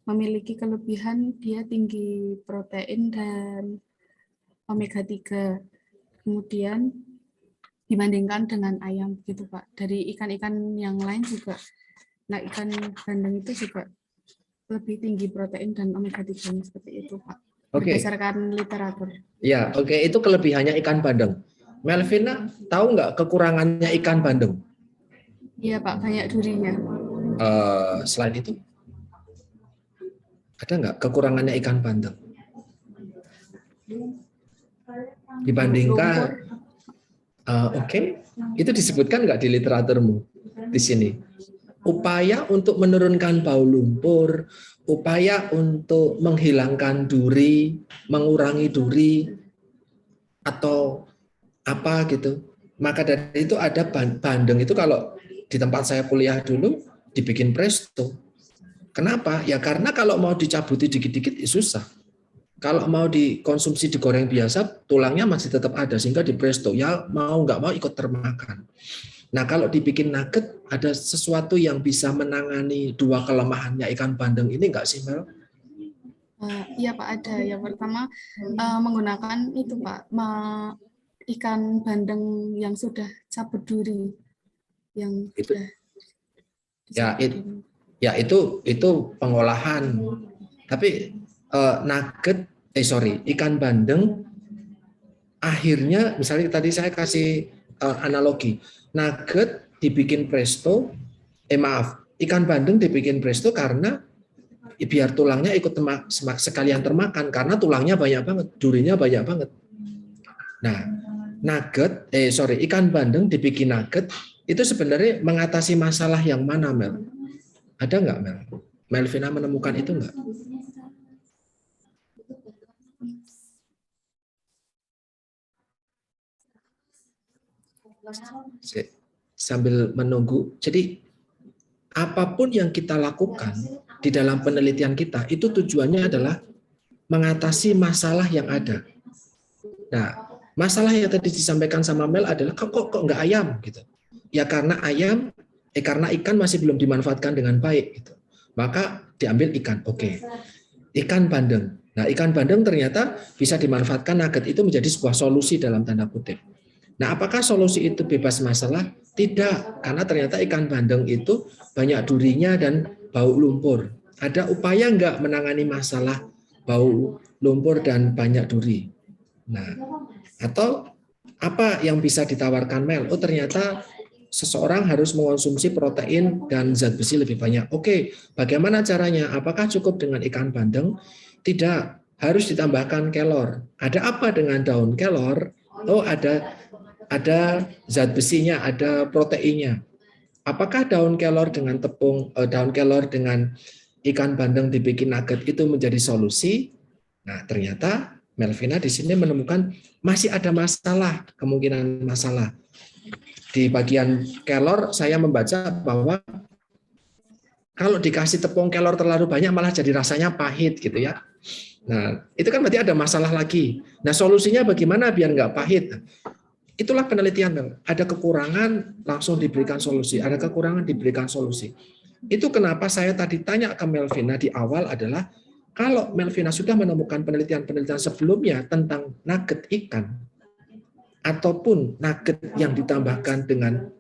memiliki kelebihan dia tinggi protein dan omega 3. Kemudian dibandingkan dengan ayam gitu Pak. Dari ikan-ikan yang lain juga, nah ikan bandeng itu juga lebih tinggi protein dan omega 3-nya seperti itu Pak. Oke. Berdasarkan literatur. Ya, oke, itu kelebihannya ikan bandeng. Melvina, tahu nggak kekurangannya ikan bandeng? Iya Pak, banyak durinya. Selain itu, ada nggak kekurangannya ikan bandeng? Dibandingkan, oke, itu disebutkan nggak di literaturmu di sini? Upaya untuk menurunkan bau lumpur, upaya untuk menghilangkan duri, mengurangi duri, atau apa gitu. Maka dari itu ada bandeng itu, kalau di tempat saya kuliah dulu dibikin presto. Kenapa? Ya karena kalau mau dicabuti dikit-dikit susah. Kalau mau dikonsumsi digoreng biasa, tulangnya masih tetap ada, sehingga di presto ya mau nggak mau ikut termakan. Nah, kalau dibikin nugget, ada sesuatu yang bisa menangani dua kelemahannya ikan bandeng ini nggak sih, Mel? Iya Pak, ada. Yang pertama menggunakan itu Pak, ikan bandeng yang sudah cabut duri, yang Itu sudah ya, dicabut duri. itu pengolahan. Tapi nugget, ikan bandeng akhirnya, misalnya tadi saya kasih analogi, nugget dibikin presto, ikan bandeng dibikin presto karena biar tulangnya ikut sekalian termakan, karena tulangnya banyak banget, durinya banyak banget. Nah, ikan bandeng dibikin nugget itu sebenarnya mengatasi masalah yang mana, Mel? Ada nggak, Mel? Melvina menemukan itu nggak? Sambil menunggu. Jadi apapun yang kita lakukan di dalam penelitian kita itu tujuannya adalah mengatasi masalah yang ada. Nah, masalah yang tadi disampaikan sama Mel adalah kok nggak ayam gitu. Ya karena karena ikan masih belum dimanfaatkan dengan baik gitu. Maka diambil ikan. Oke. Ikan bandeng. Nah, ikan bandeng ternyata bisa dimanfaatkan, nugget itu menjadi sebuah solusi dalam tanda kutip. Nah, apakah solusi itu bebas masalah? Tidak, karena ternyata ikan bandeng itu banyak durinya dan bau lumpur. Ada upaya nggak menangani masalah bau lumpur dan banyak duri? Nah, atau apa yang bisa ditawarkan Mel? Oh, ternyata seseorang harus mengonsumsi protein dan zat besi lebih banyak. Oke, bagaimana caranya? Apakah cukup dengan ikan bandeng? Tidak, harus ditambahkan kelor. Ada apa dengan daun kelor? Oh, ada zat besinya, ada proteinnya. Apakah daun kelor dengan daun kelor dengan ikan bandeng dibikin nugget itu menjadi solusi? Nah, ternyata Melvina di sini menemukan masih ada masalah, kemungkinan masalah. Di bagian kelor saya membaca bahwa kalau dikasih tepung kelor terlalu banyak malah jadi rasanya pahit gitu ya. Nah, itu kan berarti ada masalah lagi. Nah, solusinya bagaimana biar nggak pahit? Itulah penelitian. Ada kekurangan, langsung diberikan solusi. Ada kekurangan, diberikan solusi. Itu kenapa saya tadi tanya ke Melvina di awal adalah, kalau Melvina sudah menemukan penelitian-penelitian sebelumnya tentang nugget ikan, ataupun nugget yang ditambahkan dengan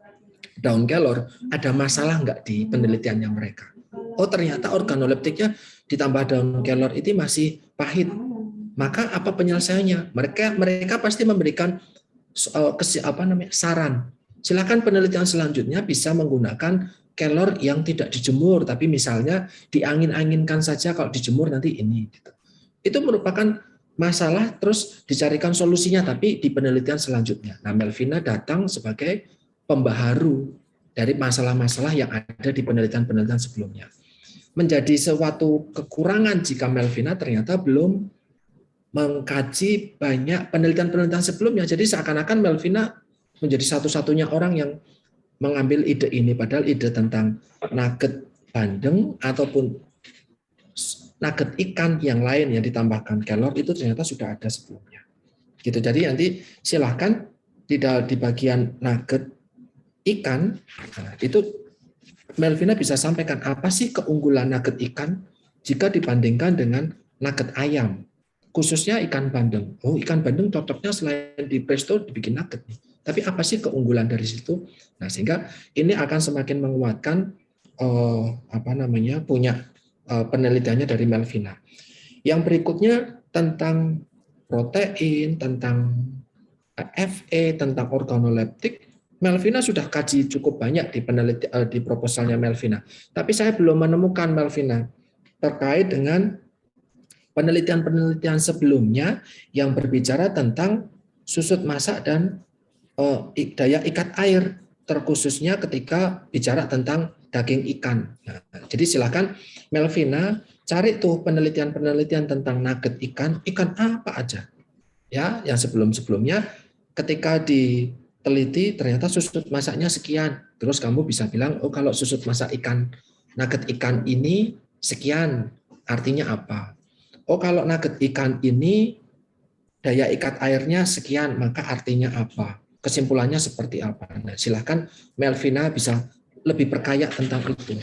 daun kelor, ada masalah nggak di penelitiannya mereka? Oh, ternyata organoleptiknya ditambah daun kelor itu masih pahit. Maka apa penyelesaiannya? Mereka pasti memberikan saran. Silakan penelitian selanjutnya bisa menggunakan kelor yang tidak dijemur, tapi misalnya diangin-anginkan saja, kalau dijemur nanti ini. Itu merupakan masalah, terus dicarikan solusinya, tapi di penelitian selanjutnya. Nah, Melvina datang sebagai pembaharu dari masalah-masalah yang ada di penelitian-penelitian sebelumnya. Menjadi suatu kekurangan jika Melvina ternyata belum mengkaji banyak penelitian-penelitian sebelumnya. Jadi seakan-akan Melvina menjadi satu-satunya orang yang mengambil ide ini, padahal ide tentang nugget bandeng ataupun nugget ikan yang lain yang ditambahkan kelor itu ternyata sudah ada sebelumnya. Gitu. Jadi nanti silahkan di bagian nugget ikan, nah, itu Melvina bisa sampaikan apa sih keunggulan nugget ikan jika dibandingkan dengan nugget ayam, khususnya ikan bandeng. Oh, ikan bandeng cocoknya selain di presto dibikin nugget nih. Tapi apa sih keunggulan dari situ? Nah, sehingga ini akan semakin menguatkan punya penelitiannya dari Melvina. Yang berikutnya tentang protein, tentang Fe, tentang organoleptik. Melvina sudah kaji cukup banyak di proposalnya Melvina. Tapi saya belum menemukan Melvina terkait dengan penelitian-penelitian sebelumnya yang berbicara tentang susut masak dan daya ikat air, terkhususnya ketika bicara tentang daging ikan. Nah, jadi silakan Melvina cari tuh penelitian-penelitian tentang nugget ikan apa aja. Ya, yang sebelum-sebelumnya ketika diteliti ternyata susut masaknya sekian. Terus kamu bisa bilang, oh kalau susut masak nugget ikan ini sekian, artinya apa? Oh kalau nugget ikan ini daya ikat airnya sekian, maka artinya apa? Kesimpulannya seperti apa? Nah, silahkan Melvina bisa lebih perkaya tentang itu.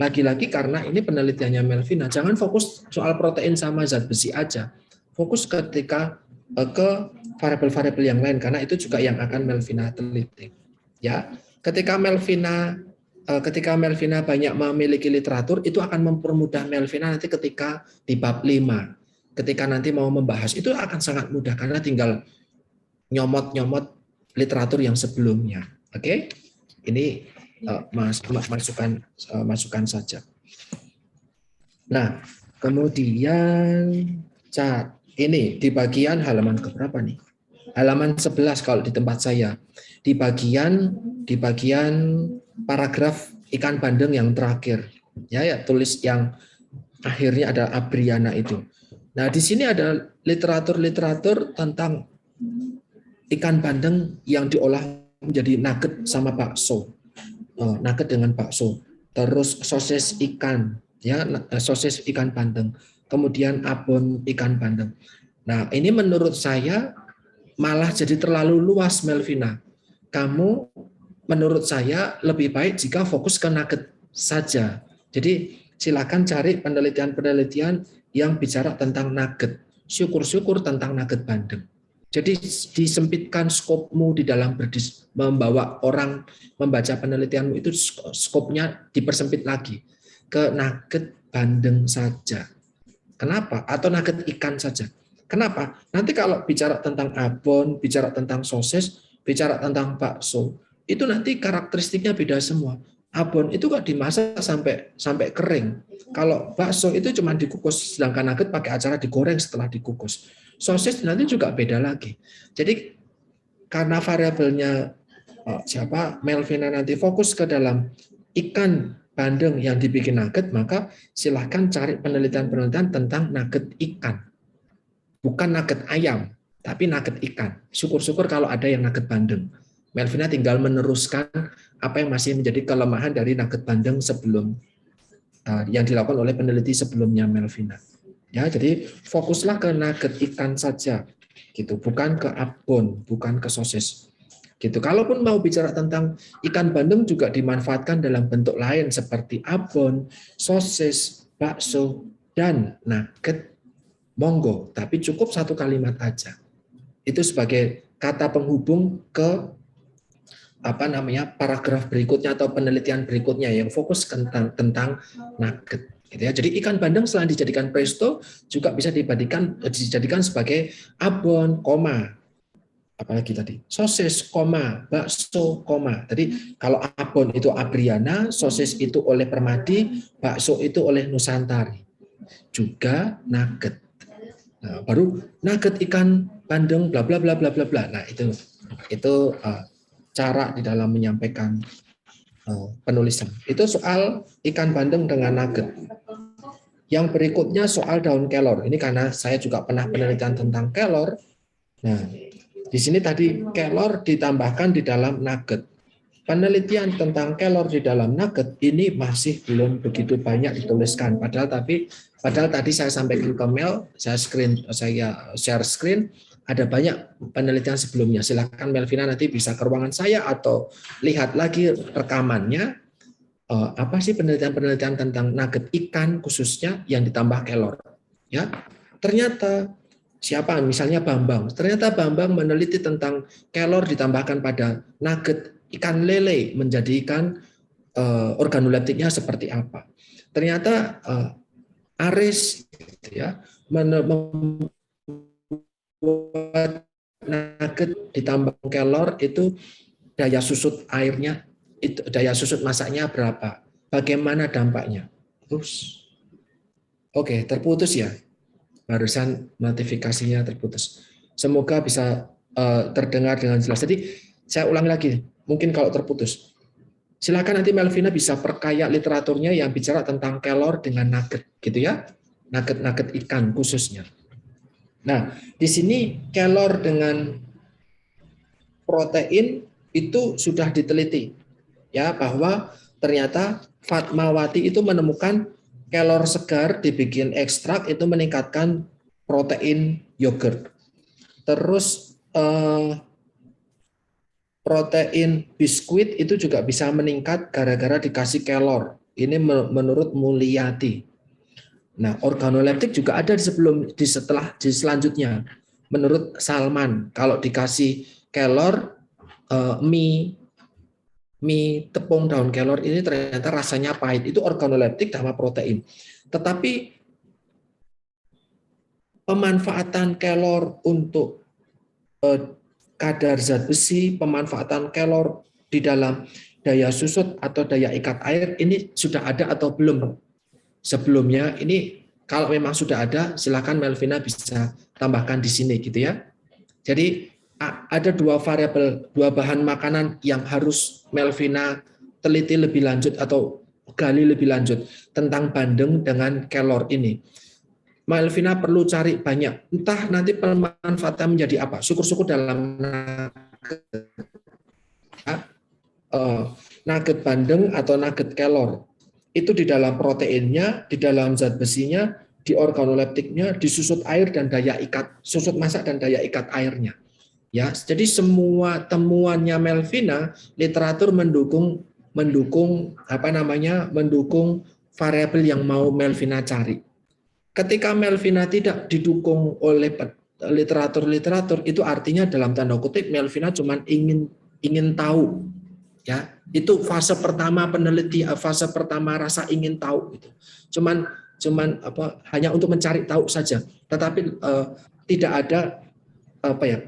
Lagi-lagi karena ini penelitiannya Melvina, jangan fokus soal protein sama zat besi aja. Fokus ketika ke variabel-variabel yang lain, karena itu juga yang akan Melvina teliti. Ya, ketika Melvina banyak memiliki literatur, itu akan mempermudah Melvina nanti ketika di bab 5. Ketika nanti mau membahas, itu akan sangat mudah karena tinggal nyomot-nyomot literatur yang sebelumnya. Oke? Ini masukan saja. Nah, kemudian ini di bagian halaman keberapa nih? Halaman 11 kalau di tempat saya. Di bagian paragraf ikan bandeng yang terakhir. Ya, tulis yang akhirnya ada Abriana itu. Nah, di sini ada literatur tentang ikan bandeng yang diolah menjadi nugget sama bakso. Nugget dengan bakso. Terus sosis ikan, ya, sosis ikan bandeng. Kemudian abon ikan bandeng. Nah, ini menurut saya malah jadi terlalu luas, Melvina. Kamu menurut saya lebih baik jika fokus ke nugget saja. Jadi silakan cari penelitian-penelitian yang bicara tentang nugget. Syukur-syukur tentang nugget bandeng. Jadi disempitkan skopmu di dalam membawa orang membaca penelitianmu itu skopnya dipersempit lagi ke nugget bandeng saja. Kenapa? Atau nugget ikan saja. Kenapa? Nanti kalau bicara tentang abon, bicara tentang sosis, bicara tentang bakso, itu nanti karakteristiknya beda semua. Abon itu kok dimasak sampai kering. Kalau bakso itu cuma dikukus, sedangkan nugget pakai acara digoreng setelah dikukus. Sosis nanti juga beda lagi. Jadi karena variabelnya Melvina nanti fokus ke dalam ikan bandeng yang dibikin nugget, maka silahkan cari penelitian-penelitian tentang nugget ikan. Bukan nugget ayam, tapi nugget ikan. Syukur-syukur kalau ada yang nugget bandeng. Melvina tinggal meneruskan apa yang masih menjadi kelemahan dari nugget bandeng sebelum yang dilakukan oleh peneliti sebelumnya Melvina. Ya, jadi fokuslah ke nugget ikan saja, gitu. Bukan ke abon, bukan ke sosis. Gitu. Kalaupun mau bicara tentang ikan bandeng juga dimanfaatkan dalam bentuk lain seperti abon, sosis, bakso, dan nugget. Monggo, tapi cukup satu kalimat aja. Itu sebagai kata penghubung ke paragraf berikutnya atau penelitian berikutnya yang fokus tentang nugget. Gitu ya. Jadi ikan bandeng selain dijadikan presto juga bisa dijadikan sebagai abon, apalagi tadi sosis, bakso, Tadi kalau abon itu Abriana, sosis itu oleh Permadi, bakso itu oleh Nusantari. Juga nugget. Nah, baru nugget ikan bandeng bla bla bla bla bla bla. Nah, itu cara di dalam menyampaikan penulisan. Itu soal ikan bandeng dengan nugget. Yang berikutnya soal daun kelor. Ini karena saya juga pernah penelitian tentang kelor. Nah, di sini tadi kelor ditambahkan di dalam nugget. penelitian tentang kelor di dalam nugget ini masih belum begitu banyak dituliskan. Padahal tadi saya sampaikan ke Mel, saya share screen, ada banyak penelitian sebelumnya. Silakan Melvina nanti bisa ke ruangan saya atau lihat lagi rekamannya. Apa sih penelitian-penelitian tentang nugget ikan khususnya yang ditambah kelor? Ya, ternyata siapa? Misalnya Bambang. Ternyata Bambang meneliti tentang kelor ditambahkan pada nugget ikan lele menjadikan organoleptiknya seperti apa. Ternyata Aris gitu ya, membuat nugget ditambah kelor itu daya susut airnya, itu daya susut masaknya berapa? Bagaimana dampaknya? Oke, terputus ya. Barusan notifikasinya terputus. Semoga bisa terdengar dengan jelas. Jadi saya ulang lagi, mungkin kalau terputus. Silakan nanti Melvina bisa perkaya literaturnya yang bicara tentang kelor dengan nugget, gitu ya. Nugget ikan khususnya. Nah, di sini kelor dengan protein itu sudah diteliti, ya, bahwa ternyata Fatmawati itu menemukan kelor segar dibikin ekstrak itu meningkatkan protein yogurt. Terus protein biskuit itu juga bisa meningkat gara-gara dikasih kelor. Ini menurut Mulyati. Nah, organoleptik juga ada di selanjutnya. Menurut Salman, kalau dikasih kelor mie tepung daun kelor ini ternyata rasanya pahit. Itu organoleptik sama protein. Tetapi pemanfaatan kelor untuk kadar zat besi, pemanfaatan kelor di dalam daya susut atau daya ikat air ini sudah ada atau belum? Sebelumnya ini kalau memang sudah ada, silakan Melvina bisa tambahkan di sini gitu ya. Jadi ada dua variabel, dua bahan makanan yang harus Melvina teliti lebih lanjut atau gali lebih lanjut tentang bandeng dengan kelor ini. Melvina perlu cari banyak, entah nanti pemanfaatan menjadi apa. Syukur-syukur dalam nugget bandeng atau nugget kelor itu di dalam proteinnya, di dalam zat besinya, di organoleptiknya, di susut air dan daya ikat, susut masak dan daya ikat airnya. Ya, jadi semua temuannya Melvina, literatur mendukung variabel yang mau Melvina cari. Ketika Melvina tidak didukung oleh literatur itu artinya dalam tanda kutip Melvina cuma ingin tahu, ya. Itu fase pertama penelitian, fase pertama rasa ingin tahu gitu. Cuman hanya untuk mencari tahu saja, tetapi tidak ada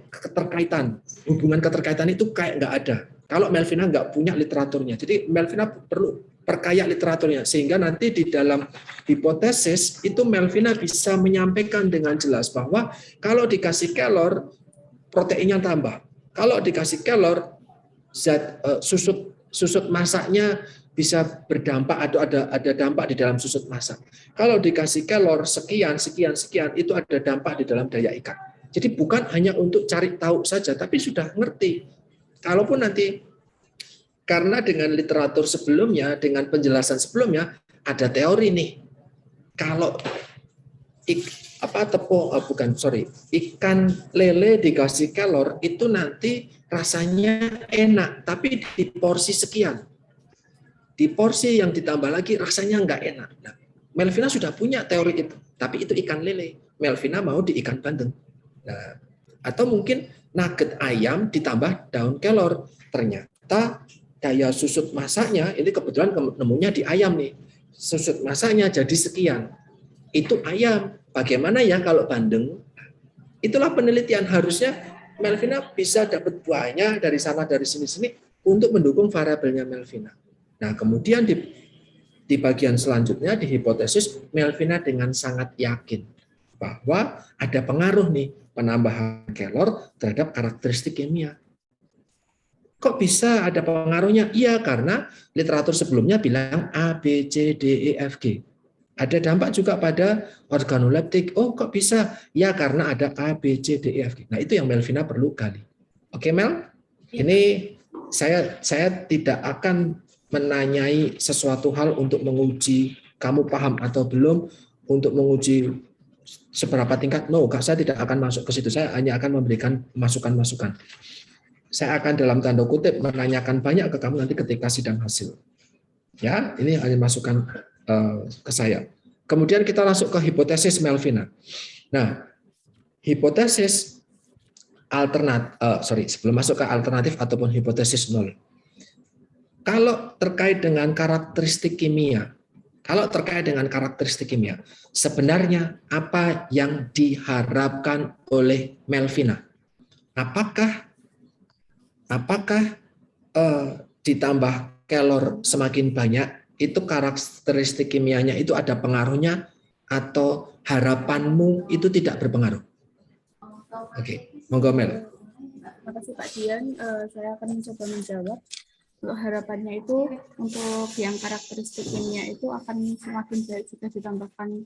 keterkaitan, hubungan keterkaitan itu kayak nggak ada. Kalau Melvina nggak punya literaturnya, jadi Melvina perlu perkaya literaturnya sehingga nanti di dalam hipotesis itu Melvina bisa menyampaikan dengan jelas bahwa kalau dikasih kelor proteinnya tambah, kalau dikasih kelor zat susut masaknya bisa berdampak atau ada dampak di dalam susut masak. Kalau dikasih kelor sekian itu ada dampak di dalam daya ikat. Jadi bukan hanya untuk cari tahu saja, tapi sudah ngerti. Kalaupun nanti, karena dengan literatur sebelumnya, dengan penjelasan sebelumnya, ada teori nih. Kalau ikan lele dikasih kelor, itu nanti rasanya enak, tapi di porsi sekian. Di porsi yang ditambah lagi rasanya nggak enak. Nah, Melvina sudah punya teori itu, tapi itu ikan lele. Melvina mau di ikan bandeng. Nah, atau mungkin nugget ayam ditambah daun kelor. Ternyata daya susut masaknya, ini kebetulan nemunya di ayam nih. Susut masaknya jadi sekian. Itu ayam. Bagaimana ya kalau bandeng? Itulah penelitian. Harusnya Melvina bisa dapat buahnya dari sana, dari sini untuk mendukung variabelnya Melvina. Nah, kemudian di bagian selanjutnya, di hipotesis, Melvina dengan sangat yakin bahwa ada pengaruh nih penambahan kelor terhadap karakteristik kimia. Kok bisa ada pengaruhnya? Iya, karena literatur sebelumnya bilang A, B, C, D, E, F, G. Ada dampak juga pada organoleptik. Oh, kok bisa? Ya, karena ada A, B, C, D, E, F, G. Nah, itu yang Melvina perlu gali. Oke, Mel? Ini saya tidak akan menanyai sesuatu hal untuk menguji kamu paham atau belum, untuk menguji seberapa tingkat. No, saya tidak akan masuk ke situ. Saya hanya akan memberikan masukan-masukan. Saya akan dalam tanda kutip menanyakan banyak ke kamu nanti ketika sidang hasil. Ya, ini hanya masukan ke saya. Kemudian kita masuk ke hipotesis Melvina. Nah, hipotesis sebelum masuk ke alternatif ataupun hipotesis nol. Kalau terkait dengan karakteristik kimia, sebenarnya apa yang diharapkan oleh Melvina? Apakah ditambah kelor semakin banyak, itu karakteristik kimianya itu ada pengaruhnya, atau harapanmu itu tidak berpengaruh? Oke, monggo Mel. Terima kasih Pak Dian. Saya akan mencoba menjawab. Untuk harapannya itu, untuk yang karakteristik kimia itu akan semakin baik jika ditambahkan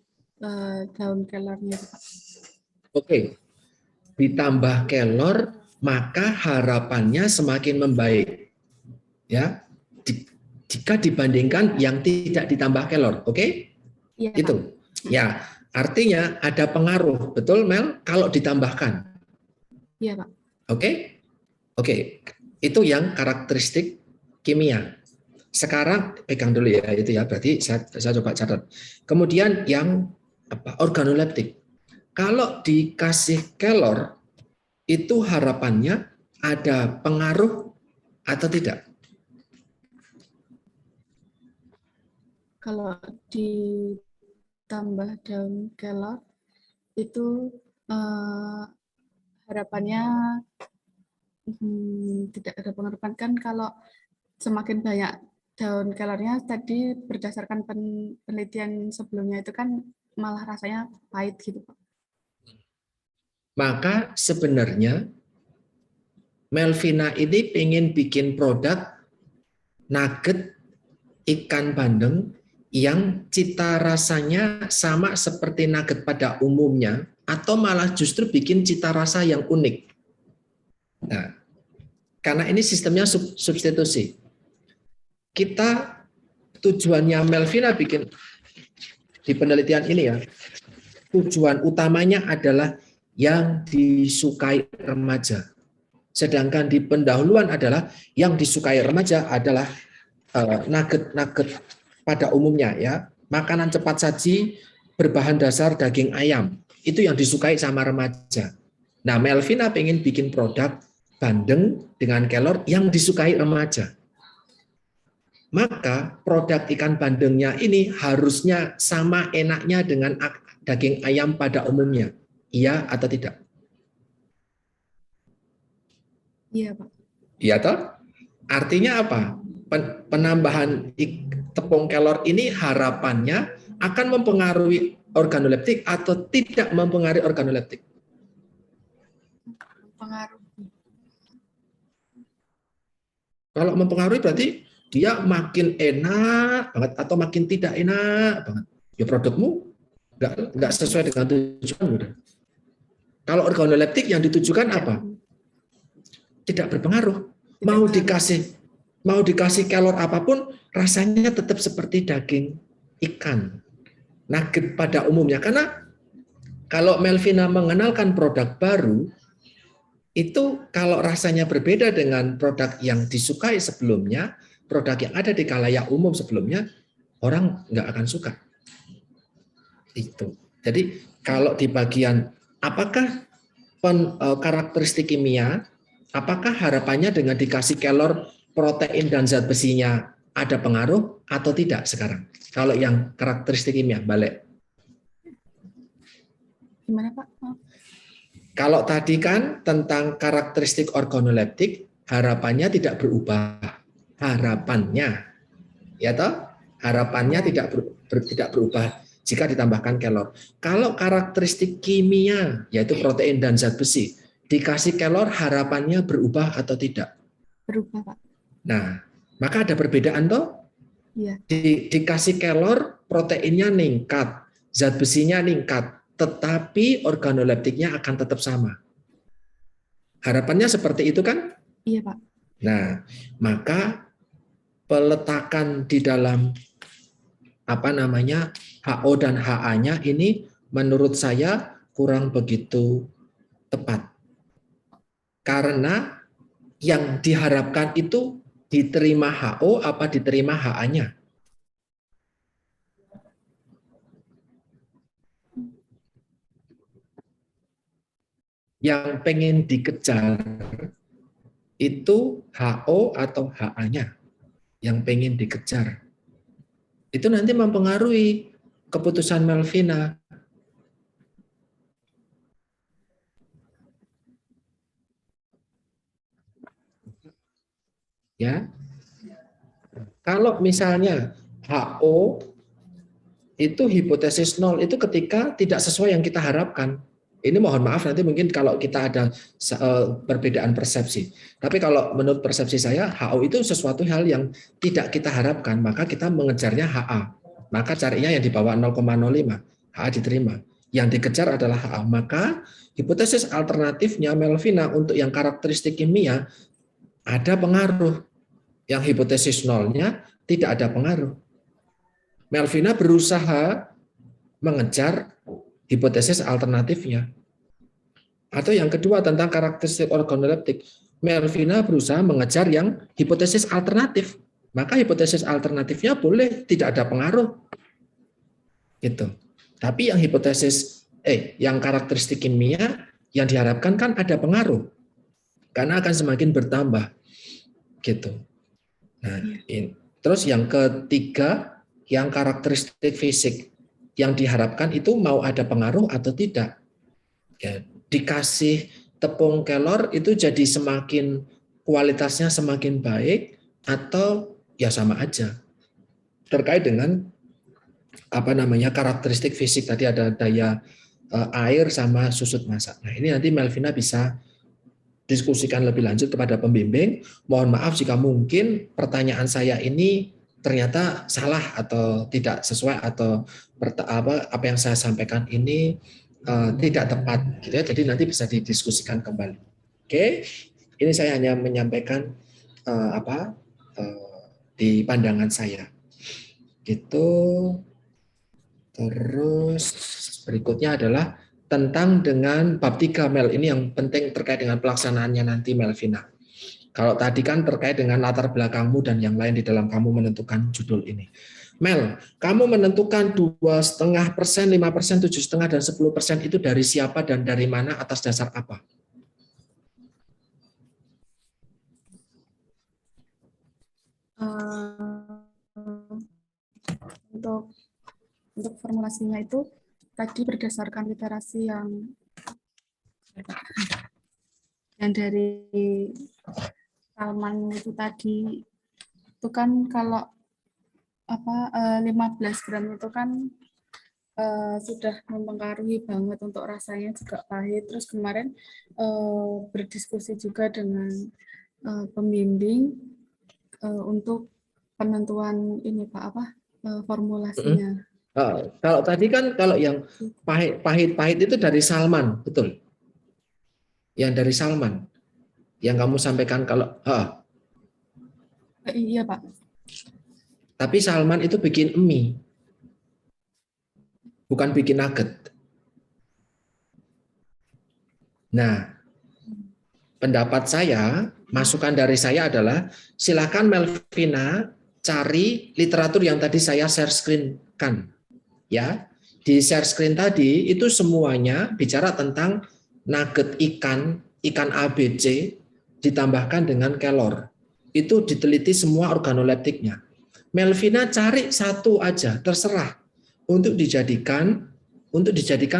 daun kelornya, Pak. Oke, ditambah kelor maka harapannya semakin membaik, ya. Jika dibandingkan yang tidak ditambah kelor, oke? Iya, itu, Pak. ya. Artinya ada pengaruh, betul Mel? Kalau ditambahkan, Iya Pak. Oke, itu yang karakteristik kimia. Sekarang pegang dulu ya, itu ya. Berarti saya coba catat. Kemudian yang organoleptik. Kalau dikasih kelor, itu harapannya ada pengaruh atau tidak? Kalau ditambah daun kelor itu harapannya tidak ada pengaruh, kan kalau semakin banyak daun kelornya tadi berdasarkan penelitian sebelumnya itu kan malah rasanya pahit gitu Pak. Maka sebenarnya Melvina ini ingin bikin produk nugget ikan bandeng yang cita rasanya sama seperti nugget pada umumnya, atau malah justru bikin cita rasa yang unik. Nah, karena ini sistemnya substitusi. Kita tujuannya Melvina bikin di penelitian ini ya, tujuan utamanya adalah yang disukai remaja. Sedangkan di pendahuluan adalah yang disukai remaja adalah nugget-nugget pada umumnya ya, makanan cepat saji berbahan dasar daging ayam, itu yang disukai sama remaja. Nah, Melvina pengen bikin produk bandeng dengan kelor yang disukai remaja. Maka produk ikan bandengnya ini harusnya sama enaknya dengan daging ayam pada umumnya. Iya atau tidak? Iya Pak. Iya toh? Artinya apa? Penambahan tepung kelor ini harapannya akan mempengaruhi organoleptik atau tidak mempengaruhi organoleptik? Pengaruh. Kalau mempengaruhi berarti dia makin enak banget atau makin tidak enak banget. Ya produkmu nggak sesuai dengan tujuan udah. Kalau organoleptik yang ditujukan apa? Tidak berpengaruh. Mau dikasih kelor apapun, rasanya tetap seperti daging ikan nugget pada umumnya. Karena kalau Melvina mengenalkan produk baru, itu kalau rasanya berbeda dengan produk yang disukai sebelumnya, produk yang ada di khalayak umum sebelumnya, orang nggak akan suka. Itu. Jadi kalau di bagian apakah karakteristik kimia, apakah harapannya dengan dikasih kelor, protein dan zat besinya ada pengaruh atau tidak sekarang? Kalau yang karakteristik kimia, balik. Gimana Pak? Kalau tadi kan tentang karakteristik organoleptik, harapannya tidak berubah. Harapannya, ya toh? Harapannya tidak berubah jika ditambahkan kelor. Kalau karakteristik kimia, yaitu protein dan zat besi, dikasih kelor, harapannya berubah atau tidak? Berubah Pak. Nah, maka ada perbedaan toh? Iya. Dikasih kelor, proteinnya meningkat, zat besinya meningkat, tetapi organoleptiknya akan tetap sama. Harapannya seperti itu kan? Iya Pak. Nah, maka peletakan di dalam HO dan HA-nya ini menurut saya kurang begitu tepat. Karena yang diharapkan itu diterima HO apa diterima HA-nya. Yang pengen dikejar itu HO atau HA-nya yang pengen dikejar. Itu nanti mempengaruhi keputusan Melvina. Ya. Kalau misalnya HO itu hipotesis 0 itu ketika tidak sesuai yang kita harapkan. Ini mohon maaf nanti mungkin kalau kita ada perbedaan persepsi. Tapi kalau menurut persepsi saya, HO itu sesuatu hal yang tidak kita harapkan, maka kita mengejarnya HA. Maka carinya yang di bawah 0,05, HA diterima. Yang dikejar adalah HA. Maka hipotesis alternatifnya Melvina untuk yang karakteristik kimia ada pengaruh. Yang hipotesis nolnya tidak ada pengaruh. Melvina berusaha mengejar hipotesis alternatifnya. Atau yang kedua tentang karakteristik organoleptik, Melvina berusaha mengejar yang hipotesis alternatif. Maka hipotesis alternatifnya boleh tidak ada pengaruh. Gitu. Tapi yang yang karakteristik kimia yang diharapkan kan ada pengaruh. Karena akan semakin bertambah. Gitu. Nah, terus yang ketiga, yang karakteristik fisik yang diharapkan itu mau ada pengaruh atau tidak. Ya, dikasih tepung kelor itu jadi semakin kualitasnya semakin baik atau ya sama aja. Terkait dengan karakteristik fisik tadi ada daya air sama susut masak. Nah, ini nanti Melvina bisa diskusikan lebih lanjut kepada pembimbing. Mohon maaf jika mungkin pertanyaan saya ini ternyata salah atau tidak sesuai atau apa yang saya sampaikan ini tidak tepat gitu ya. Jadi nanti bisa didiskusikan kembali. Oke. Ini saya hanya menyampaikan di pandangan saya. Gitu. Terus berikutnya adalah tentang dengan bab 3 Mel. Ini yang penting terkait dengan pelaksanaannya nanti Melvina. Kalau tadi kan terkait dengan latar belakangmu dan yang lain di dalam kamu menentukan judul ini. Mel, kamu menentukan 2,5%, 5%, 7,5%, dan 10% itu dari siapa dan dari mana atas dasar apa? Untuk formulasinya itu tadi berdasarkan literasi yang dari Salman itu tadi itu kan kalau 15 gram itu kan sudah mempengaruhi banget untuk rasanya juga pahit. Terus kemarin berdiskusi juga dengan pembimbing untuk penentuan ini Pak formulasinya. Kalau tadi kan kalau yang pahit itu dari Salman, betul? Yang dari Salman, yang kamu sampaikan kalau iya Pak. Tapi Salman itu bikin mie, bukan bikin nugget. Nah, pendapat saya, masukan dari saya adalah silakan Melvina cari literatur yang tadi saya share screen-kan. Ya, di share screen tadi itu semuanya bicara tentang nugget ikan ABC ditambahkan dengan kelor. Itu diteliti semua organoleptiknya. Melvina cari satu aja, terserah untuk dijadikan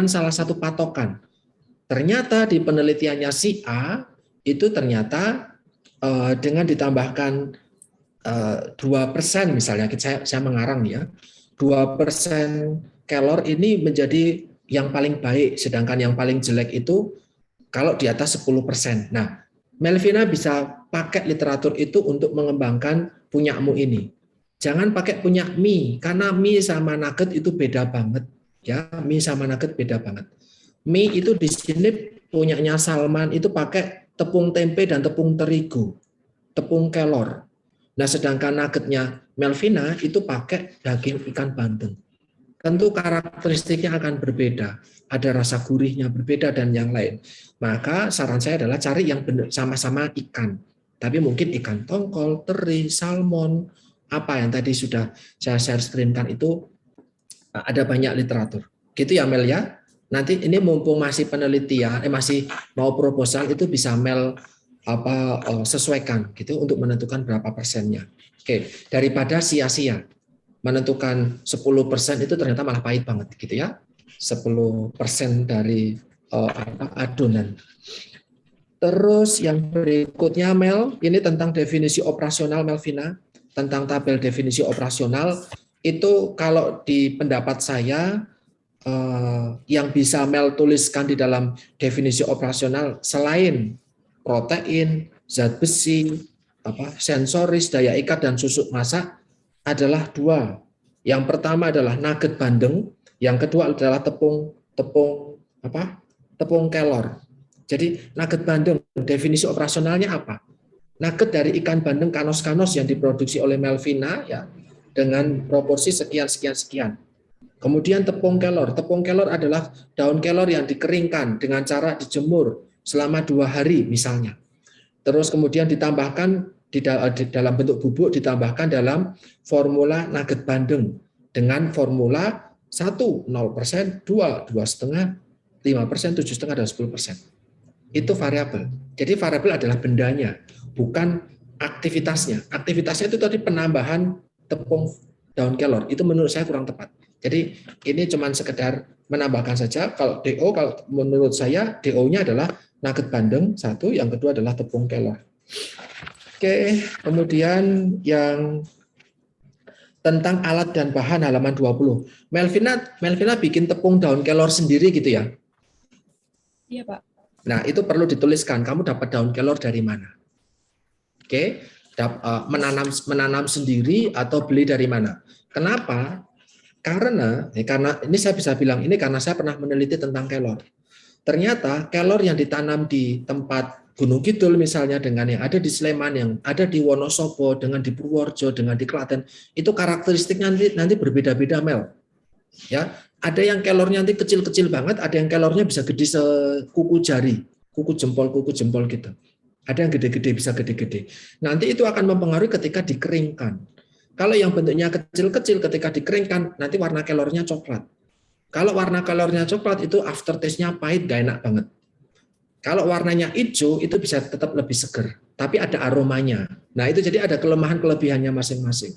salah satu patokan. Ternyata di penelitiannya si A itu ternyata dengan ditambahkan 2% misalnya, saya mengarang ya, 2% kelor ini menjadi yang paling baik, sedangkan yang paling jelek itu kalau di atas 10%. Nah, Melvina bisa pakai literatur itu untuk mengembangkan punyamu ini. Jangan pakai punya mie, karena mie sama nugget itu beda banget. Ya, mie sama nugget beda banget. Mie itu di sini punyanya Salman itu pakai tepung tempe dan tepung terigu. tepung kelor. Nah, sedangkan nuggetnya Melvina itu pakai daging ikan bandeng. Tentu karakteristiknya akan berbeda. Ada rasa gurihnya berbeda dan yang lain. Maka saran saya adalah cari yang sama-sama ikan. Tapi mungkin ikan tongkol, teri, salmon, apa yang tadi sudah saya share screen-kan itu ada banyak literatur. Gitu ya Mel ya. Nanti ini mumpung masih penelitian, masih mau proposal itu bisa Mel sesuaikan gitu untuk menentukan berapa persennya. Oke, daripada sia-sia menentukan 10% itu ternyata malah pahit banget gitu ya. 10% dari adonan. Terus yang berikutnya Mel, ini tentang definisi operasional Melvina, tentang tabel definisi operasional itu kalau di pendapat saya yang bisa Mel tuliskan di dalam definisi operasional selain protein, zat besi, sensoris, daya ikat dan susuk masak adalah dua. Yang pertama adalah nugget bandeng, yang kedua adalah tepung kelor. Jadi nugget bandeng definisi operasionalnya apa? Nugget dari ikan bandeng kanos-kanos yang diproduksi oleh Melvina ya dengan proporsi sekian. Kemudian tepung kelor. Tepung kelor adalah daun kelor yang dikeringkan dengan cara dijemur selama 2 hari misalnya. Terus kemudian ditambahkan di dalam bentuk bubuk, ditambahkan dalam formula nugget bandeng dengan formula 1, 0%, 2, 2,5%, 5%, 7,5%, dan 10%. Itu variabel. Jadi variabel adalah bendanya, bukan aktivitasnya. Aktivitasnya itu tadi penambahan tepung daun kelor. Itu menurut saya kurang tepat. Jadi ini cuma sekedar menambahkan saja. Kalau DO, kalau menurut saya DO-nya adalah nugget bandeng 1, yang kedua adalah tepung kelor. Oke, kemudian yang tentang alat dan bahan halaman 20. Melvina bikin tepung daun kelor sendiri gitu ya? Iya, Pak. Nah, itu perlu dituliskan. Kamu dapat daun kelor dari mana? Oke, menanam sendiri atau beli dari mana? Kenapa? Karena ini saya bisa bilang ini karena saya pernah meneliti tentang kelor. Ternyata kelor yang ditanam di tempat Gunung Kidul misalnya dengan yang ada di Sleman, yang ada di Wonosobo, dengan di Purworejo, dengan di Klaten, itu karakteristiknya nanti berbeda-beda Mel. Ya, ada yang kelornya nanti kecil-kecil banget, ada yang kelornya bisa gede sekuku jari, kuku jempol gitu. Ada yang gede-gede, bisa gede-gede. Nanti itu akan mempengaruhi ketika dikeringkan. Kalau yang bentuknya kecil-kecil ketika dikeringkan, nanti warna kelornya coklat. Kalau warna kelornya coklat itu aftertaste-nya pahit, gak enak banget. Kalau warnanya hijau itu bisa tetap lebih seger, tapi ada aromanya. Nah itu jadi ada kelemahan-kelebihannya masing-masing.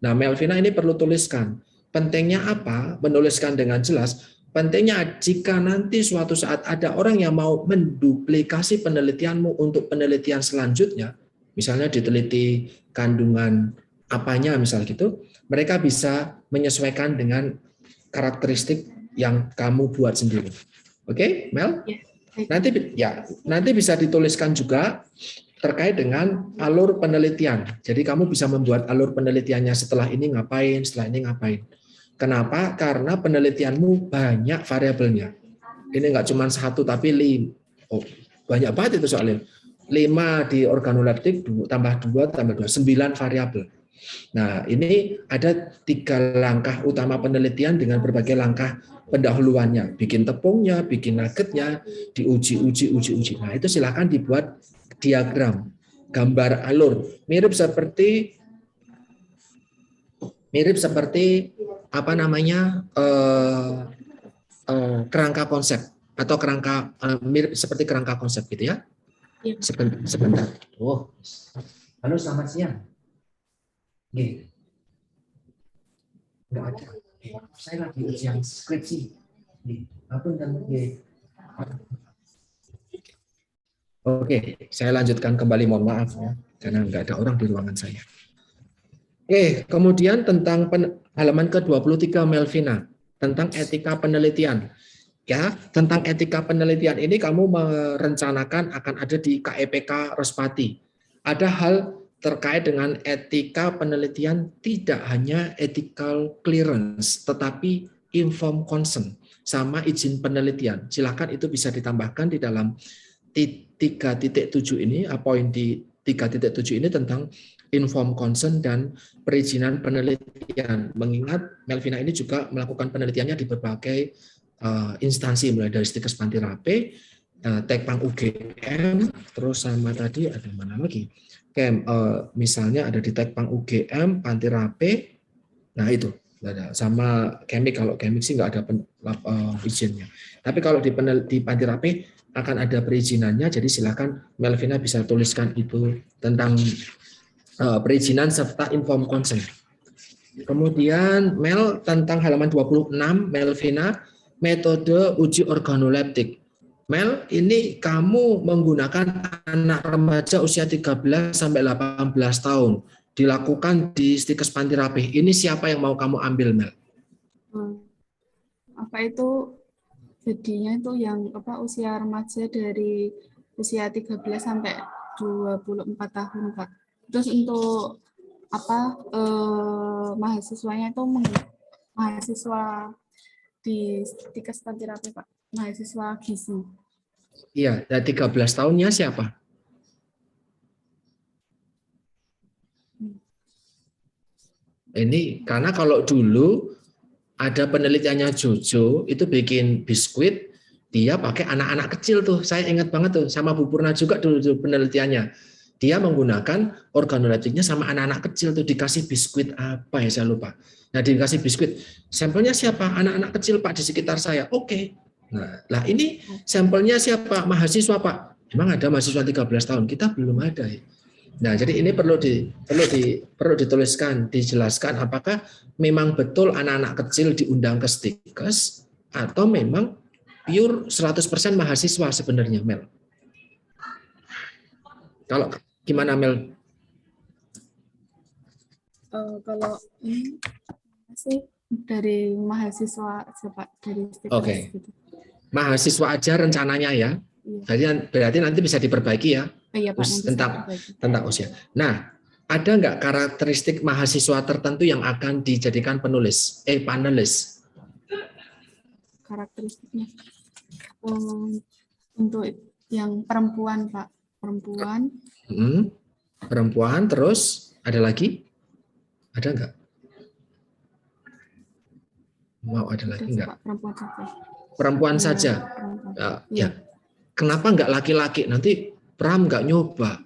Nah Melvina ini perlu tuliskan. Pentingnya apa? Menuliskan dengan jelas. Pentingnya jika nanti suatu saat ada orang yang mau menduplikasi penelitianmu untuk penelitian selanjutnya, misalnya diteliti kandungan apanya misal gitu, mereka bisa menyesuaikan dengan karakteristik yang kamu buat sendiri. Oke, Mel? Nanti bisa dituliskan juga terkait dengan alur penelitian. Jadi kamu bisa membuat alur penelitiannya setelah ini ngapain, setelah ini ngapain. Kenapa? Karena penelitianmu banyak variabelnya. Ini nggak cuma 1 tapi 5. Banyak banget itu soalnya. 5 di organoleptik, tambah 2, tambah 2, 9 variabel. Nah, ini ada 3 langkah utama penelitian dengan berbagai langkah pendahuluannya. Bikin tepungnya, bikin nuggetnya, diuji. Nah, itu silakan dibuat diagram, gambar alur. Mirip seperti kerangka konsep atau kerangka mirip seperti kerangka konsep gitu ya. Sebentar. Halo, selamat siang. Enggak ada. Saya lagi ujian skripsi. Oke, saya lanjutkan kembali. Mohon maaf ya, karena enggak ada orang di ruangan saya. Oke, kemudian tentang halaman ke-23 Melvina, tentang etika penelitian. Ya, tentang etika penelitian ini kamu merencanakan akan ada di KEPK Respati. Ada hal terkait dengan etika penelitian, tidak hanya ethical clearance, tetapi informed consent sama izin penelitian. Silakan itu bisa ditambahkan di dalam 3.7 ini, poin di 3.7 ini tentang informed consent dan perizinan penelitian. Mengingat Melvina ini juga melakukan penelitiannya di berbagai instansi, mulai dari Stikes Panti Rape, Tekpang UGM, terus sama tadi ada mana lagi? Misalnya ada di Tekpang UGM, Panti Rape, nah itu. Sama Kemik, kalau Kemik sih nggak ada izinnya. Tapi kalau di Panti Rape akan ada perizinannya, jadi silakan Melvina bisa tuliskan itu tentang perizinan serta informed consent. Kemudian Mel tentang halaman 26, Melvina, metode uji organoleptik. Mel, ini kamu menggunakan anak remaja usia 13 sampai 18 tahun. Dilakukan di Stikes Panti Rape. Ini siapa yang mau kamu ambil, Mel? Apa itu jadinya itu yang usia remaja dari usia 13 sampai 24 tahun, Pak. Terus untuk mahasiswanya itu mahasiswa di Stikes Panti Rape, Pak. Mahasiswa gizi. Iya, dari 13 tahunnya siapa? Ini karena kalau dulu ada penelitiannya Jojo itu bikin biskuit, dia pakai anak-anak kecil tuh. Saya ingat banget tuh, sama Bu Purna juga dulu penelitiannya. Dia menggunakan organoleptiknya sama anak-anak kecil tuh, dikasih biskuit apa ya saya lupa. Nah, dikasih biskuit. Sampelnya siapa? Anak-anak kecil, Pak, di sekitar saya. Oke. Nah, ini sampelnya siapa? Mahasiswa, Pak. Memang ada mahasiswa 13 tahun, kita belum ada ya. Nah, jadi ini perlu dituliskan, dijelaskan apakah memang betul anak-anak kecil diundang ke Stikes atau memang pure 100% mahasiswa sebenarnya, Mel. Kalau gimana, Mel? Kalau ini sih dari mahasiswa dari Stikes. Oke. Gitu. Mahasiswa aja rencananya ya. Berarti nanti bisa diperbaiki ya. Iya, Pak, tentang usia. Nah, ada nggak karakteristik mahasiswa tertentu yang akan dijadikan panelis? Karakteristiknya untuk yang perempuan, Pak, perempuan. Perempuan, terus ada lagi? Ada nggak? Mau ada lagi nggak? Perempuan saja. Ya. Kenapa nggak laki-laki? Nanti Pram nggak nyoba.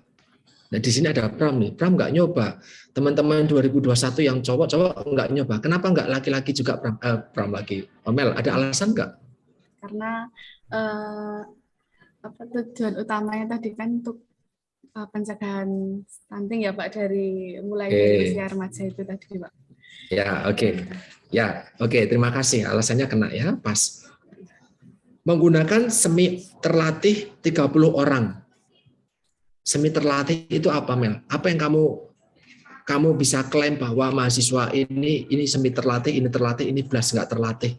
Nah, di sini ada Pram nih. Pram nggak nyoba. Teman-teman 2021 yang cowok-cowok nggak nyoba. Kenapa nggak laki-laki juga Pram lagi? Mel, ada alasan nggak? Karena tujuan utamanya tadi kan untuk pencegahan stunting ya, Pak, dari usia remaja itu tadi, Pak. Ya, oke. Ya, oke. Terima kasih. Alasannya kena ya, pas. Menggunakan semi terlatih 30 orang. Semi terlatih itu apa, Mel? Apa yang kamu bisa klaim bahwa mahasiswa ini semi terlatih, ini belas nggak terlatih?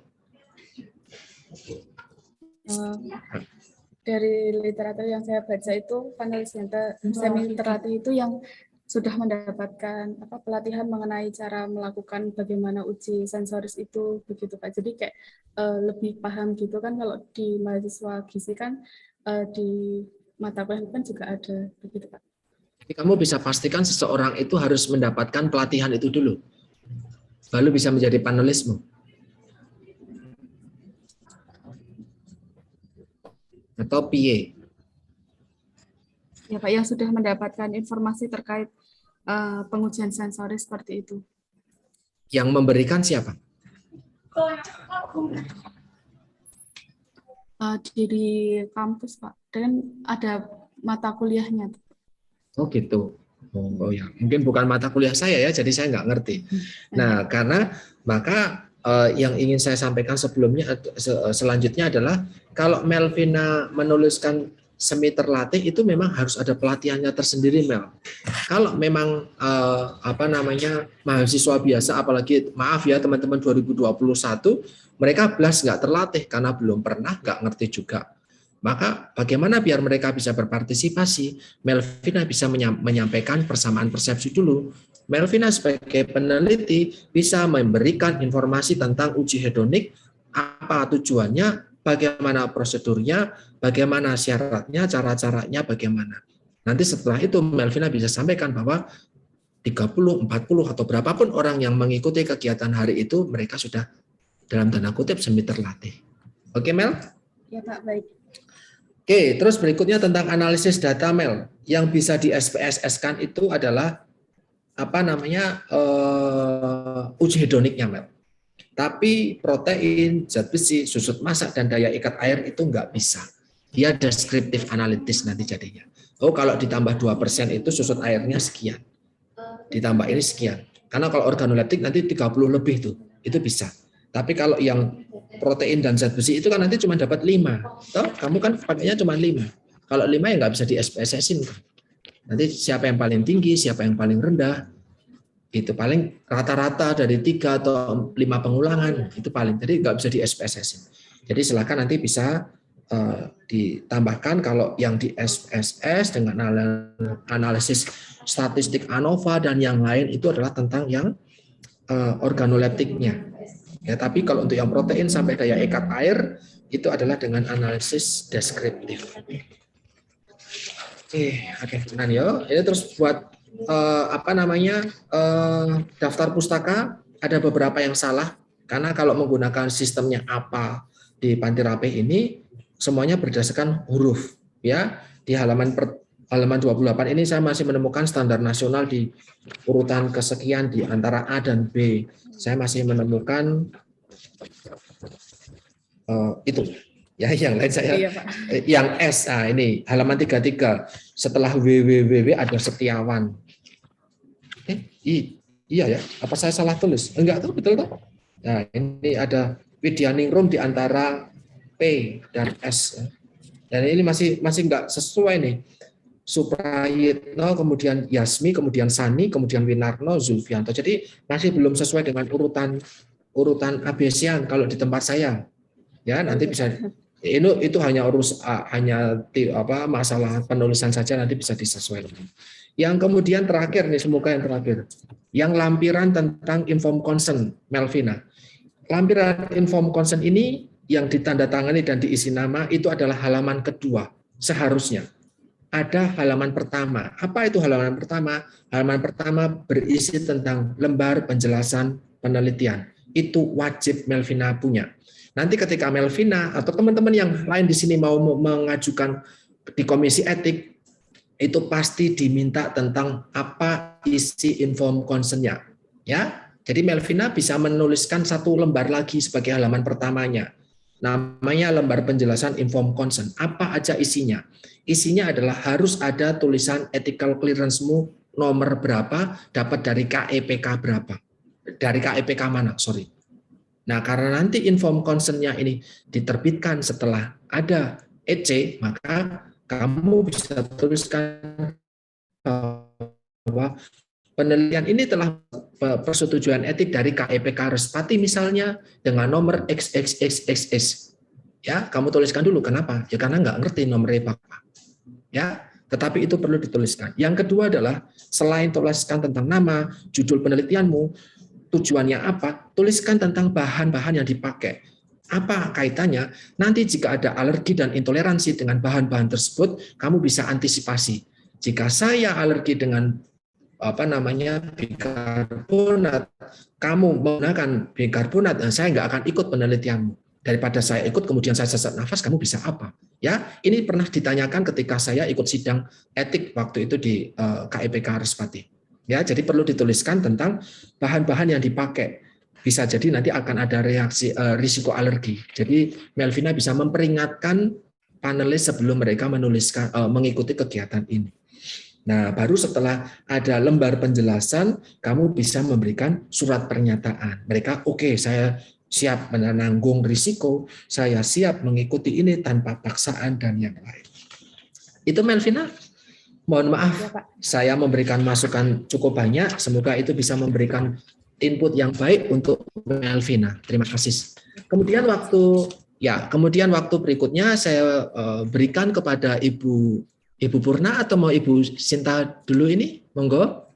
Dari literatur yang saya baca itu panelis semi terlatih itu yang sudah mendapatkan pelatihan mengenai cara melakukan bagaimana uji sensoris itu, begitu, Pak. Jadi kayak lebih paham gitu kan. Kalau di mahasiswa gizi kan di mata kuliah kan juga ada, begitu, Pak. Jadi kamu bisa pastikan seseorang itu harus mendapatkan pelatihan itu dulu, baru bisa menjadi panelismu. Atau PA. Ya, Pak, yang sudah mendapatkan informasi terkait pengujian sensoris seperti itu. Yang memberikan siapa? Di kampus, Pak. Dan ada mata kuliahnya. Oh gitu. Oh ya, mungkin bukan mata kuliah saya ya, jadi saya nggak ngerti. Nah, karena maka yang ingin saya sampaikan selanjutnya adalah kalau Melvina menuliskan semi terlatih itu memang harus ada pelatihannya tersendiri, Mel. Kalau memang mahasiswa biasa, apalagi maaf ya teman-teman 2021, mereka belas nggak terlatih karena belum pernah, nggak ngerti juga. Maka bagaimana biar mereka bisa berpartisipasi? Melvina bisa menyampaikan persamaan persepsi dulu. Melvina sebagai peneliti bisa memberikan informasi tentang uji hedonik, apa tujuannya, bagaimana prosedurnya, bagaimana syaratnya, cara-caranya, bagaimana. Nanti setelah itu Melvina bisa sampaikan bahwa 30, 40 atau berapapun orang yang mengikuti kegiatan hari itu, mereka sudah dalam tanda kutip semi terlatih. Oke, Mel? Ya Pak, baik. Oke, terus berikutnya tentang analisis data, Mel. Yang bisa di SPSS-kan itu adalah uji hedoniknya, Mel. Tapi protein, zat besi, susut masak, dan daya ikat air itu nggak bisa. Dia deskriptif analitis nanti jadinya. Oh, kalau ditambah 2% itu susut airnya sekian. Ditambah ini sekian. Karena kalau organoleptik nanti 30 lebih tuh, itu bisa. Tapi kalau yang protein dan zat besi itu kan nanti cuma dapat 5. Toh, kamu kan pakainya cuma 5. Kalau 5 ya nggak bisa di SPSS-in. Nanti siapa yang paling tinggi, siapa yang paling rendah, itu paling rata-rata dari 3 atau 5 pengulangan, itu paling. Jadi nggak bisa di SPSS-in. Jadi silakan nanti bisa ditambahkan kalau yang di SPSS dengan analisis statistik ANOVA dan yang lain itu adalah tentang yang organoleptiknya. Ya, tapi kalau untuk yang protein sampai daya ikat air itu adalah dengan analisis deskriptif. Oke, tenan ya. Ini terus buat daftar pustaka ada beberapa yang salah karena kalau menggunakan sistemnya apa di Panti Rapih ini semuanya berdasarkan huruf ya. Di halaman 28 ini saya masih menemukan standar nasional di urutan kesekian di antara A dan B. Saya masih menemukan itu ya, yang lain saya yang S. Ini halaman 33 setelah WWW ada Setiawan. Iya ya, apa saya salah tulis? Enggak tuh, betul tuh. Nah, ini ada Widyaningrum di antara P dan S. Dan ini masih enggak sesuai nih. Suprayitno, kemudian Yasmi, kemudian Sani, kemudian Winarno, Zulfianto. Jadi masih belum sesuai dengan urutan abesian kalau di tempat saya. Ya, nanti bisa itu hanya masalah penulisan saja, nanti bisa disesuaikan. Yang kemudian terakhir nih, semoga yang terakhir. Yang lampiran tentang inform consent, Melvina. Lampiran inform consent ini yang ditandatangani dan diisi nama itu adalah halaman kedua seharusnya. Ada halaman pertama. Apa itu halaman pertama? Halaman pertama berisi tentang lembar penjelasan penelitian. Itu wajib Melvina punya. Nanti ketika Melvina atau teman-teman yang lain di sini mau mengajukan di komisi etik, itu pasti diminta tentang apa isi inform consent-nya. Ya, jadi Melvina bisa menuliskan satu lembar lagi sebagai halaman pertamanya. Namanya lembar penjelasan inform consent. Apa aja isinya? Isinya adalah harus ada tulisan ethical clearance-mu nomor berapa, dapat dari KEPK berapa. Dari KEPK mana, sorry. Nah, karena nanti inform consent-nya ini diterbitkan setelah ada EC, maka kamu bisa tuliskan bahwa penelitian ini telah persetujuan etik dari KEPK Respati misalnya dengan nomor XXXXS. Ya, kamu tuliskan dulu. Kenapa? Ya karena nggak ngerti nomornya apa. Ya, tetapi itu perlu dituliskan. Yang kedua adalah selain tuliskan tentang nama, judul penelitianmu, tujuannya apa, tuliskan tentang bahan-bahan yang dipakai. Apa kaitannya? Nanti jika ada alergi dan intoleransi dengan bahan-bahan tersebut, kamu bisa antisipasi. Jika saya alergi dengan bikarbonat, kamu menggunakan bikarbonat, saya nggak akan ikut penelitianmu. Daripada saya ikut kemudian saya sesak nafas, kamu bisa apa? Ya, ini pernah ditanyakan ketika saya ikut sidang etik waktu itu di KEPK Respati. Ya, jadi perlu dituliskan tentang bahan-bahan yang dipakai. Bisa jadi nanti akan ada reaksi risiko alergi. Jadi Melvina bisa memperingatkan panelis sebelum mereka menuliskan mengikuti kegiatan ini. Nah, baru setelah ada lembar penjelasan, kamu bisa memberikan surat pernyataan. Mereka, oke, saya siap menanggung risiko, saya siap mengikuti ini tanpa paksaan dan yang lain. Itu Melvina. Mohon maaf, ya, Pak. Saya memberikan masukan cukup banyak. Semoga itu bisa memberikan input yang baik untuk Melvina. Terima kasih. Kemudian waktu berikutnya saya berikan kepada Ibu Purna atau mau Ibu Sinta dulu ini? Monggo.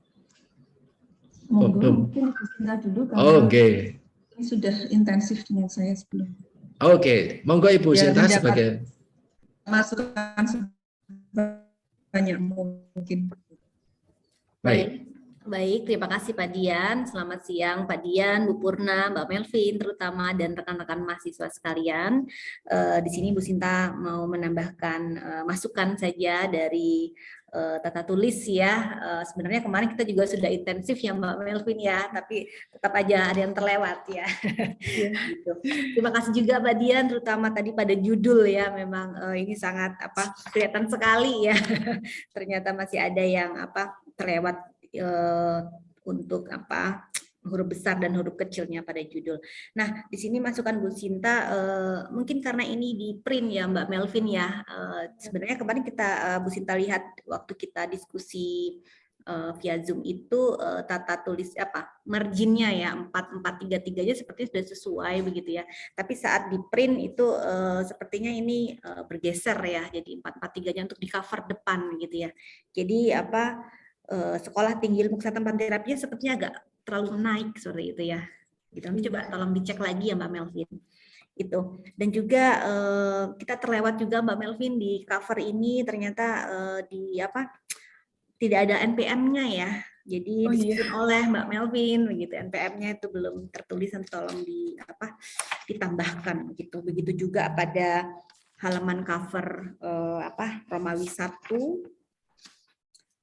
Monggo, mungkin Ibu Sinta dulu karena Oke. Ini sudah intensif dengan saya sebelumnya. Oke, monggo Ibu Sinta sebagai masukan banyak mungkin. Baik. Baik, terima kasih Pak Dian. Selamat siang Pak Dian, Bu Purna, Mbak Melvin terutama dan rekan-rekan mahasiswa sekalian. Di sini Bu Sinta mau menambahkan masukan saja dari tata tulis ya. Sebenarnya kemarin kita juga sudah intensif ya Mbak Melvin ya, tapi tetap aja ada yang terlewat ya. Gitu. Terima kasih juga Pak Dian, terutama tadi pada judul ya. Memang ini sangat kelihatan sekali ya. Ternyata masih ada yang terlewat untuk huruf besar dan huruf kecilnya pada judul. Nah, di sini masukan Bu Sinta, mungkin karena ini di print ya Mbak Melvin ya. Sebenarnya kemarin Bu Sinta lihat waktu kita diskusi via Zoom itu tata tulis marginnya ya 4433-nya sepertinya sudah sesuai begitu ya. Tapi saat di print itu sepertinya ini bergeser ya. Jadi 443-nya untuk di cover depan gitu ya. Jadi sekolah tinggi ilmu kesehatan terapinya sepertinya agak terlalu naik seperti itu ya. Gitu. Nanti coba tolong dicek lagi ya Mbak Melvin. Itu. Dan juga kita terlewat juga Mbak Melvin di cover ini ternyata tidak ada NPM-nya ya. Jadi disusun oleh Mbak Melvin begitu. NPM-nya itu belum tertulis, tolong ditambahkan gitu. Begitu juga pada halaman cover Romawi 1.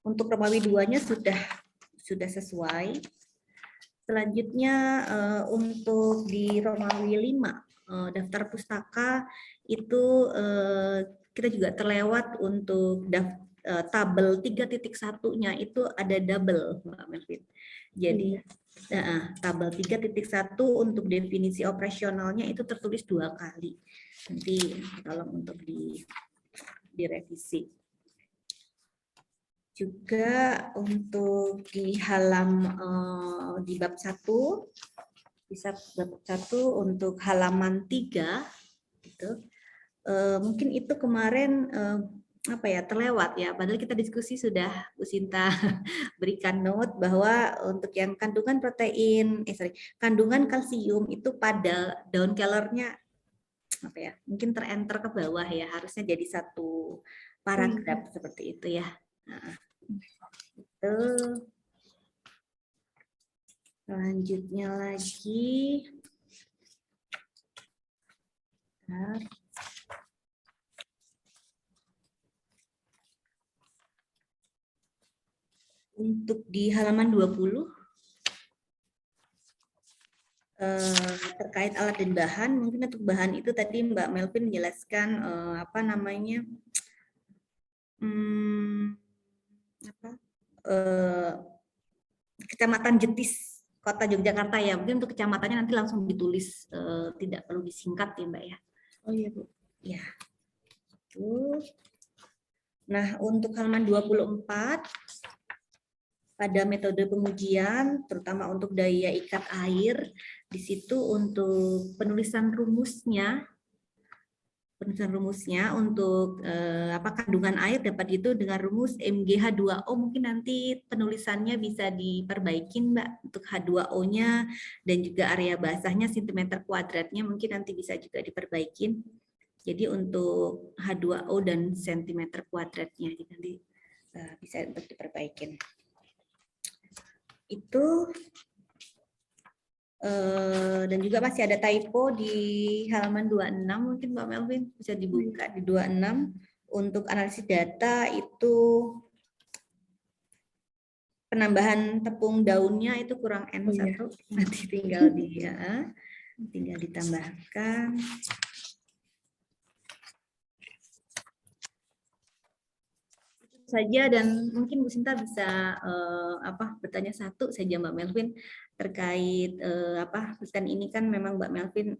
Untuk Romawi 2-nya sudah sesuai. Selanjutnya untuk di Romawi 5 daftar pustaka itu kita juga terlewat untuk tabel 3.1-nya itu ada double Mbak Melvin. Jadi tabel 3.1 untuk definisi operasionalnya itu tertulis 2 kali. Nanti tolong untuk direvisi. Juga untuk di di bab 1, bisa bab 1 untuk halaman 3 gitu. Mungkin itu kemarin terlewat ya, padahal kita diskusi sudah Bu Sinta berikan note bahwa untuk yang kandungan protein kandungan kalsium itu pada daun kelornya mungkin terenter ke bawah ya, harusnya jadi satu paragraf seperti itu ya. Itu. Selanjutnya lagi untuk di halaman 20 terkait alat dan bahan, mungkin untuk bahan itu tadi Mbak Melvin menjelaskan Kecamatan Jetis, Kota Yogyakarta ya. Mungkin untuk kecamatannya nanti langsung ditulis, tidak perlu disingkat ya Mbak ya. Oh iya Bu. Ya. Nah, untuk halaman 24 pada metode pengujian, terutama untuk daya ikat air, di situ untuk penulisan rumusnya untuk kandungan air dapat itu dengan rumus MgH2O. Mungkin nanti penulisannya bisa diperbaikin Mbak untuk H2O-nya dan juga area basahnya cm kuadratnya mungkin nanti bisa juga diperbaikin. Jadi untuk H2O dan cm kuadratnya nanti bisa untuk diperbaikin. Itu dan juga masih ada typo di halaman 26, mungkin Mbak Melvin bisa dibuka di 26. Untuk analisis data itu penambahan tepung daunnya itu kurang N1, nanti tinggal ditambahkan. Saja, dan mungkin Bu Sinta bisa bertanya satu saja Mbak Melvin terkait pesan ini kan memang Mbak Melvin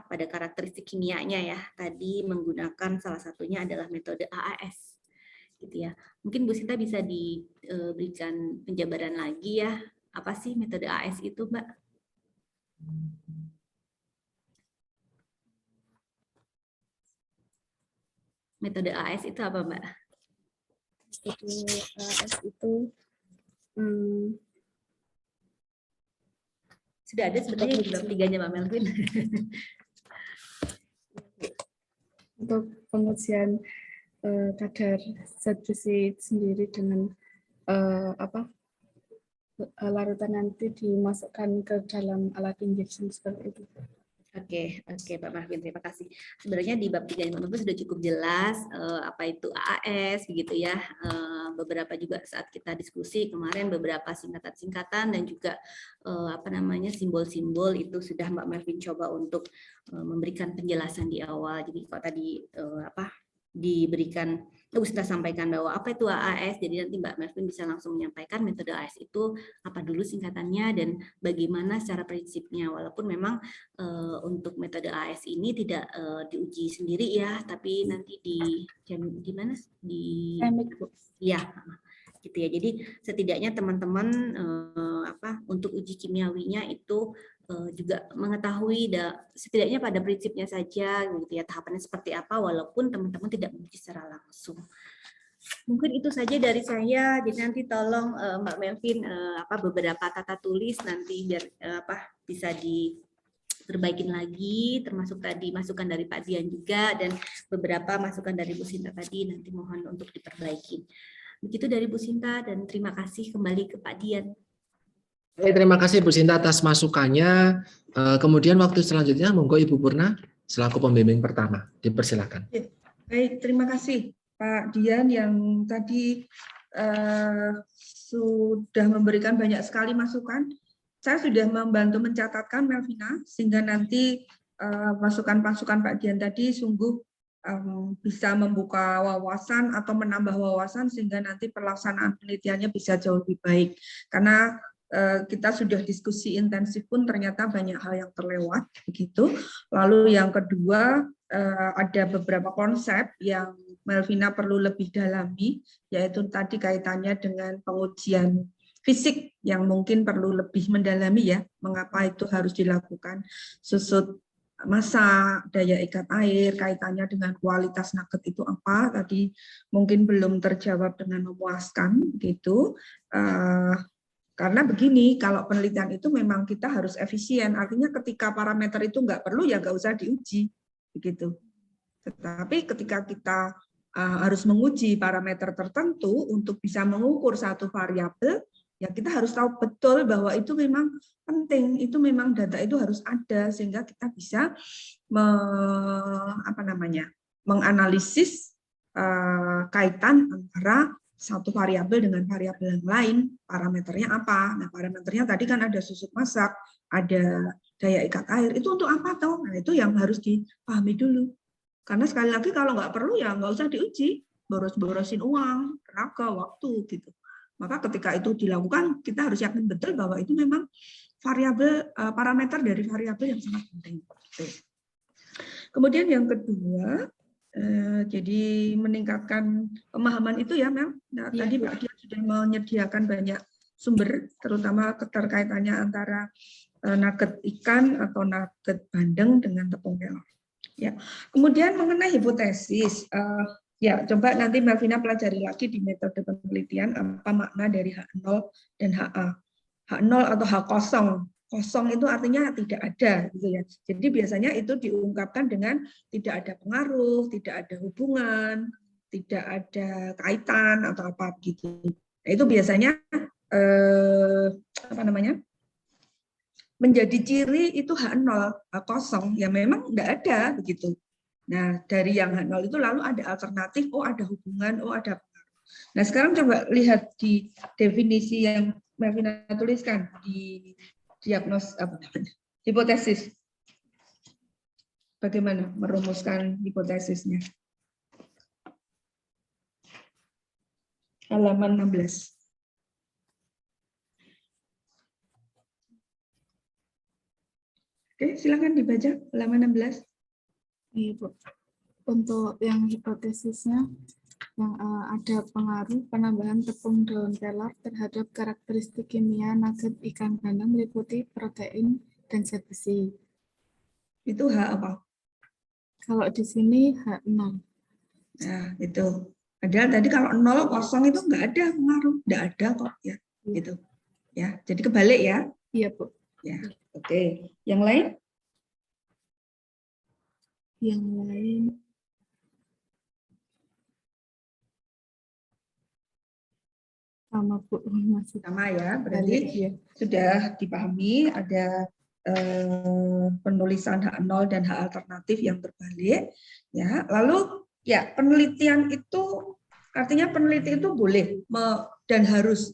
pada karakteristik kimianya ya tadi menggunakan salah satunya adalah metode AAS gitu ya. Mungkin Bu Sinta bisa diberikan penjabaran lagi ya, apa sih metode AAS itu Mbak? Metode AAS itu apa Mbak? AS itu sudah ada sebetulnya di bab 3-nya Mbak Melvin. Untuk pengujian kadar zat besi sendiri dengan larutan nanti dimasukkan ke dalam alat injeksi seperti itu. Oke, Pak Marvin, terima kasih. Sebenarnya di bab 3 sudah cukup jelas apa itu AAS, begitu ya. Beberapa juga saat kita diskusi kemarin beberapa singkatan-singkatan dan juga simbol-simbol itu sudah Mbak Melvin coba untuk memberikan penjelasan di awal. Jadi kalau tadi diberikan, kita sampaikan bahwa apa itu AAS, jadi nanti Mbak Melvin bisa langsung menyampaikan metode AAS itu apa dulu singkatannya dan bagaimana secara prinsipnya, walaupun memang untuk metode AAS ini tidak diuji sendiri ya, tapi nanti di mana di ya gitu ya. Jadi setidaknya teman-teman untuk uji kimiawinya itu juga mengetahui setidaknya pada prinsipnya saja gitu ya, tahapannya seperti apa walaupun teman-teman tidak menguji secara langsung. Mungkin itu saja dari saya. Jadi nanti tolong Mbak Melvin beberapa tata tulis nanti biar bisa diperbaikin lagi, termasuk tadi masukan dari Pak Dian juga dan beberapa masukan dari Bu Sinta tadi nanti mohon untuk diperbaiki. Begitu dari Bu Sinta dan terima kasih kembali ke Pak Dian. Terima kasih Bu Sinta atas masukannya. Kemudian waktu selanjutnya monggo Ibu Purna selaku pembimbing pertama, dipersilakan. Baik, terima kasih Pak Dian yang tadi sudah memberikan banyak sekali masukan. Saya sudah membantu mencatatkan Melvina sehingga nanti masukan-masukan Pak Dian tadi sungguh bisa membuka wawasan atau menambah wawasan sehingga nanti pelaksanaan penelitiannya bisa jauh lebih baik. Karena kita sudah diskusi intensif pun ternyata banyak hal yang terlewat begitu. Lalu yang kedua ada beberapa konsep yang Melvina perlu lebih dalami, yaitu tadi kaitannya dengan pengujian fisik yang mungkin perlu lebih mendalami ya, mengapa itu harus dilakukan, susut massa, daya ikat air, kaitannya dengan kualitas nugget itu apa, tadi mungkin belum terjawab dengan memuaskan gitu. Karena begini, kalau penelitian itu memang kita harus efisien, artinya ketika parameter itu nggak perlu ya nggak usah diuji, begitu. Tetapi ketika kita harus menguji parameter tertentu untuk bisa mengukur satu variabel, ya kita harus tahu betul bahwa itu memang penting, itu memang data itu harus ada sehingga kita bisa menganalisis kaitan antara satu variabel dengan variabel yang lain, parameternya apa? Nah, parameternya tadi kan ada susut masak, ada daya ikat air, itu untuk apa toh? Nah, itu yang harus dipahami dulu. Karena sekali lagi kalau nggak perlu ya nggak usah diuji, boros-borosin uang, tenaga, waktu gitu. Maka ketika itu dilakukan, kita harus yakin betul bahwa itu memang variabel parameter dari variabel yang sangat penting. Kemudian yang kedua, jadi meningkatkan pemahaman itu ya Mel. Nah, ya, tadi Pak Dian sudah menyediakan banyak sumber, terutama keterkaitannya antara nugget ikan atau nugget bandeng dengan tepung kelor. Ya. Kemudian mengenai hipotesis, ya coba nanti Melvina pelajari lagi di metode penelitian apa makna dari H0 dan HA. H0 atau H kosong. Kosong itu artinya tidak ada gitu ya. Jadi biasanya itu diungkapkan dengan tidak ada pengaruh, tidak ada hubungan, tidak ada kaitan atau apa gitu. Nah, itu biasanya menjadi ciri itu H0, H kosong ya memang tidak ada begitu. Nah, dari yang H0 itu lalu ada alternatif, oh ada hubungan, oh ada pengaruh. Nah, sekarang coba lihat di definisi yang Melvina tuliskan di hipotesis. Bagaimana merumuskan hipotesisnya? Halaman 16. Oke, silakan dibaca halaman 16. Iya, Bu. Untuk yang hipotesisnya, yang ada pengaruh penambahan tepung daun kelor terhadap karakteristik kimia nugget ikan bandeng meliputi protein dan zat besi. Itu H apa? Kalau di sini H0. Nah, itu. Padahal tadi kalau 0 kosong itu nggak ada pengaruh, nggak ada kok ya. Gitu. Ya, jadi kebalik ya. Iya, Bu. Ya, oke. Yang lain? Yang lain Sama Bu, masih Sama ya, balik berarti ya. sudah dipahami ada penulisan hak nol dan hak alternatif yang terbalik. Ya, lalu ya penelitian itu artinya peneliti itu boleh dan harus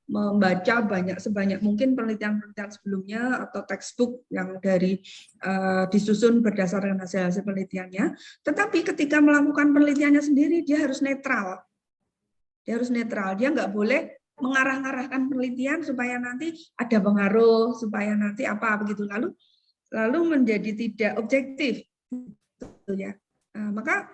membaca sebanyak mungkin penelitian-penelitian sebelumnya atau textbook yang dari disusun berdasarkan hasil-hasil penelitiannya. Tetapi ketika melakukan penelitiannya sendiri dia harus netral. Dia harus netral. Dia nggak boleh mengarah-arahkan penelitian supaya nanti ada pengaruh, supaya nanti apa begitu, lalu menjadi tidak objektif, gitu ya. Maka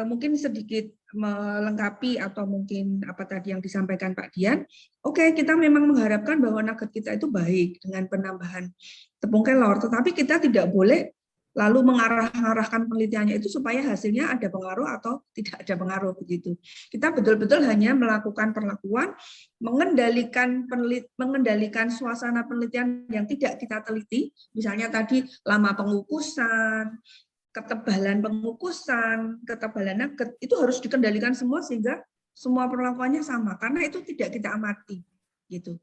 mungkin sedikit melengkapi atau mungkin apa tadi yang disampaikan Pak Dian. Oke, kita memang mengharapkan bahwa nugget kita itu baik dengan penambahan tepung kelor, tetapi kita tidak boleh lalu mengarahkan penelitiannya itu supaya hasilnya ada pengaruh atau tidak ada pengaruh begitu. Kita betul-betul hanya melakukan perlakuan, mengendalikan suasana penelitian yang tidak kita teliti, misalnya tadi lama pengukusan, ketebalan pengukusan, ketebalan nugget, itu harus dikendalikan semua sehingga semua perlakuannya sama, karena itu tidak kita amati gitu.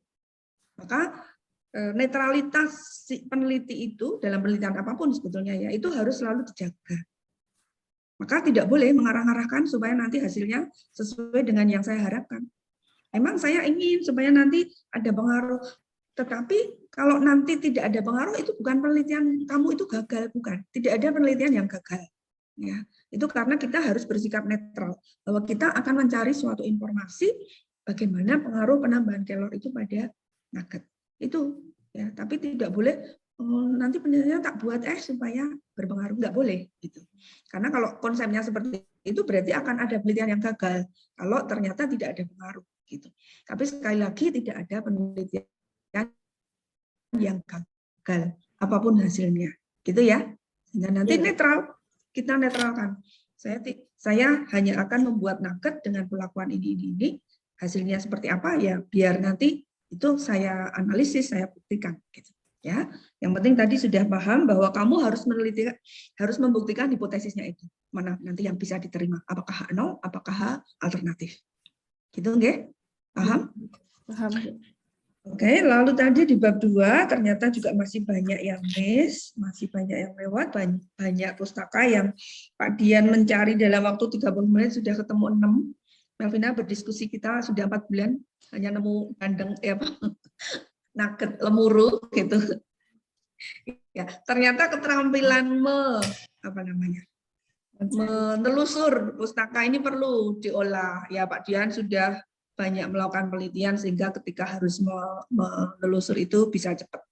Maka netralitas si peneliti itu dalam penelitian apapun sebetulnya ya itu harus selalu dijaga. Maka tidak boleh mengarah-arahkan supaya nanti hasilnya sesuai dengan yang saya harapkan. Emang saya ingin supaya nanti ada pengaruh, tetapi kalau nanti tidak ada pengaruh itu bukan penelitian kamu itu gagal, bukan. Tidak ada penelitian yang gagal. Ya, itu karena kita harus bersikap netral bahwa kita akan mencari suatu informasi bagaimana pengaruh penambahan kelor itu pada nugget. Itu ya, tapi tidak boleh nanti penelitiannya tak buat supaya berpengaruh, nggak boleh gitu. Karena kalau konsepnya seperti itu berarti akan ada penelitian yang gagal kalau ternyata tidak ada pengaruh gitu. Tapi sekali lagi tidak ada penelitian yang gagal apapun hasilnya, gitu ya. Sehingga nanti netral, kita netralkan. Saya hanya akan membuat nugget dengan perlakuan ini. Hasilnya seperti apa ya biar nanti itu saya analisis, saya buktikan gitu ya. Yang penting tadi sudah paham bahwa kamu harus membuktikan hipotesisnya itu. Mana nanti yang bisa diterima, apakah H0, apakah H alternatif. Gitu nggih? Paham? Paham. Oke, lalu tadi di bab 2 ternyata juga masih banyak yang miss, masih banyak yang lewat, banyak pustaka yang Pak Dian mencari dalam waktu 30 menit sudah ketemu 6. Melvina berdiskusi kita sudah 4 bulan hanya nemu bandeng nugget lemuru gitu. Ya, ternyata keterampilan menelusur pustaka ini perlu diolah. Ya, Pak Dian sudah banyak melakukan penelitian sehingga ketika harus menelusur itu bisa cepat.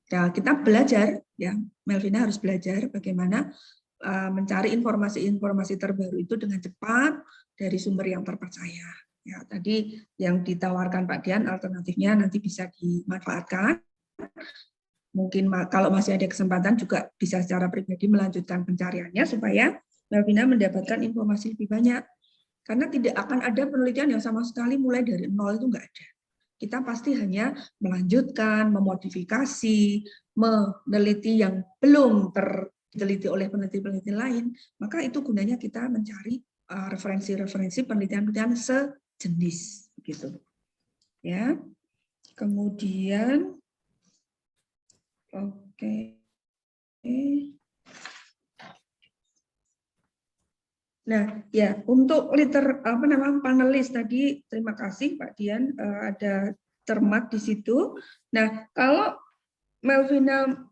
Ya, kita belajar ya, Melvina harus belajar bagaimana mencari informasi-informasi terbaru itu dengan cepat dari sumber yang terpercaya. Ya, tadi yang ditawarkan Pak Dian alternatifnya nanti bisa dimanfaatkan. Mungkin kalau masih ada kesempatan juga bisa secara pribadi melanjutkan pencariannya supaya Melvina mendapatkan informasi lebih banyak. Karena tidak akan ada penelitian yang sama sekali mulai dari nol itu enggak ada. Kita pasti hanya melanjutkan, memodifikasi, meneliti yang belum diteliti oleh peneliti-peneliti lain, maka itu gunanya kita mencari referensi-referensi penelitian-penelitian sejenis gitu. Ya. Kemudian oke. Nah, ya untuk panelis tadi terima kasih Pak Dian ada cermat di situ. Nah, kalau Melvina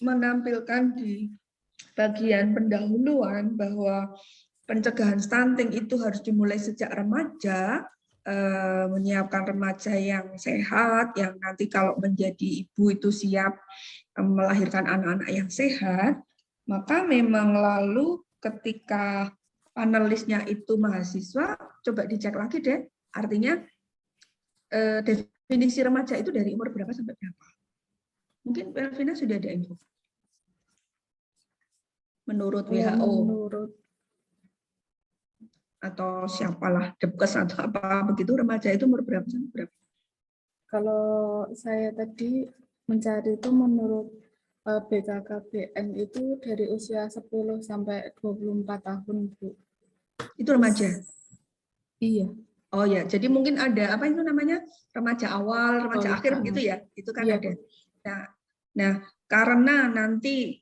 menampilkan di bagian pendahuluan bahwa pencegahan stunting itu harus dimulai sejak remaja, menyiapkan remaja yang sehat, yang nanti kalau menjadi ibu itu siap melahirkan anak-anak yang sehat, maka memang lalu ketika panelisnya itu mahasiswa, coba dicek lagi deh, artinya definisi remaja itu dari umur berapa sampai berapa? Mungkin Melvina sudah ada info. Menurut WHO. Menurut atau siapalah, Depkes atau apa begitu, remaja itu umur berapa sampai berapa? Kalau saya tadi mencari itu menurut BKKBN itu dari usia 10 sampai 24 tahun, Bu. Itu remaja? Iya. Oh ya, jadi mungkin ada apa itu namanya remaja awal, remaja Oh, akhir begitu ya, itu kan iya, ada. Bu. Nah, karena nanti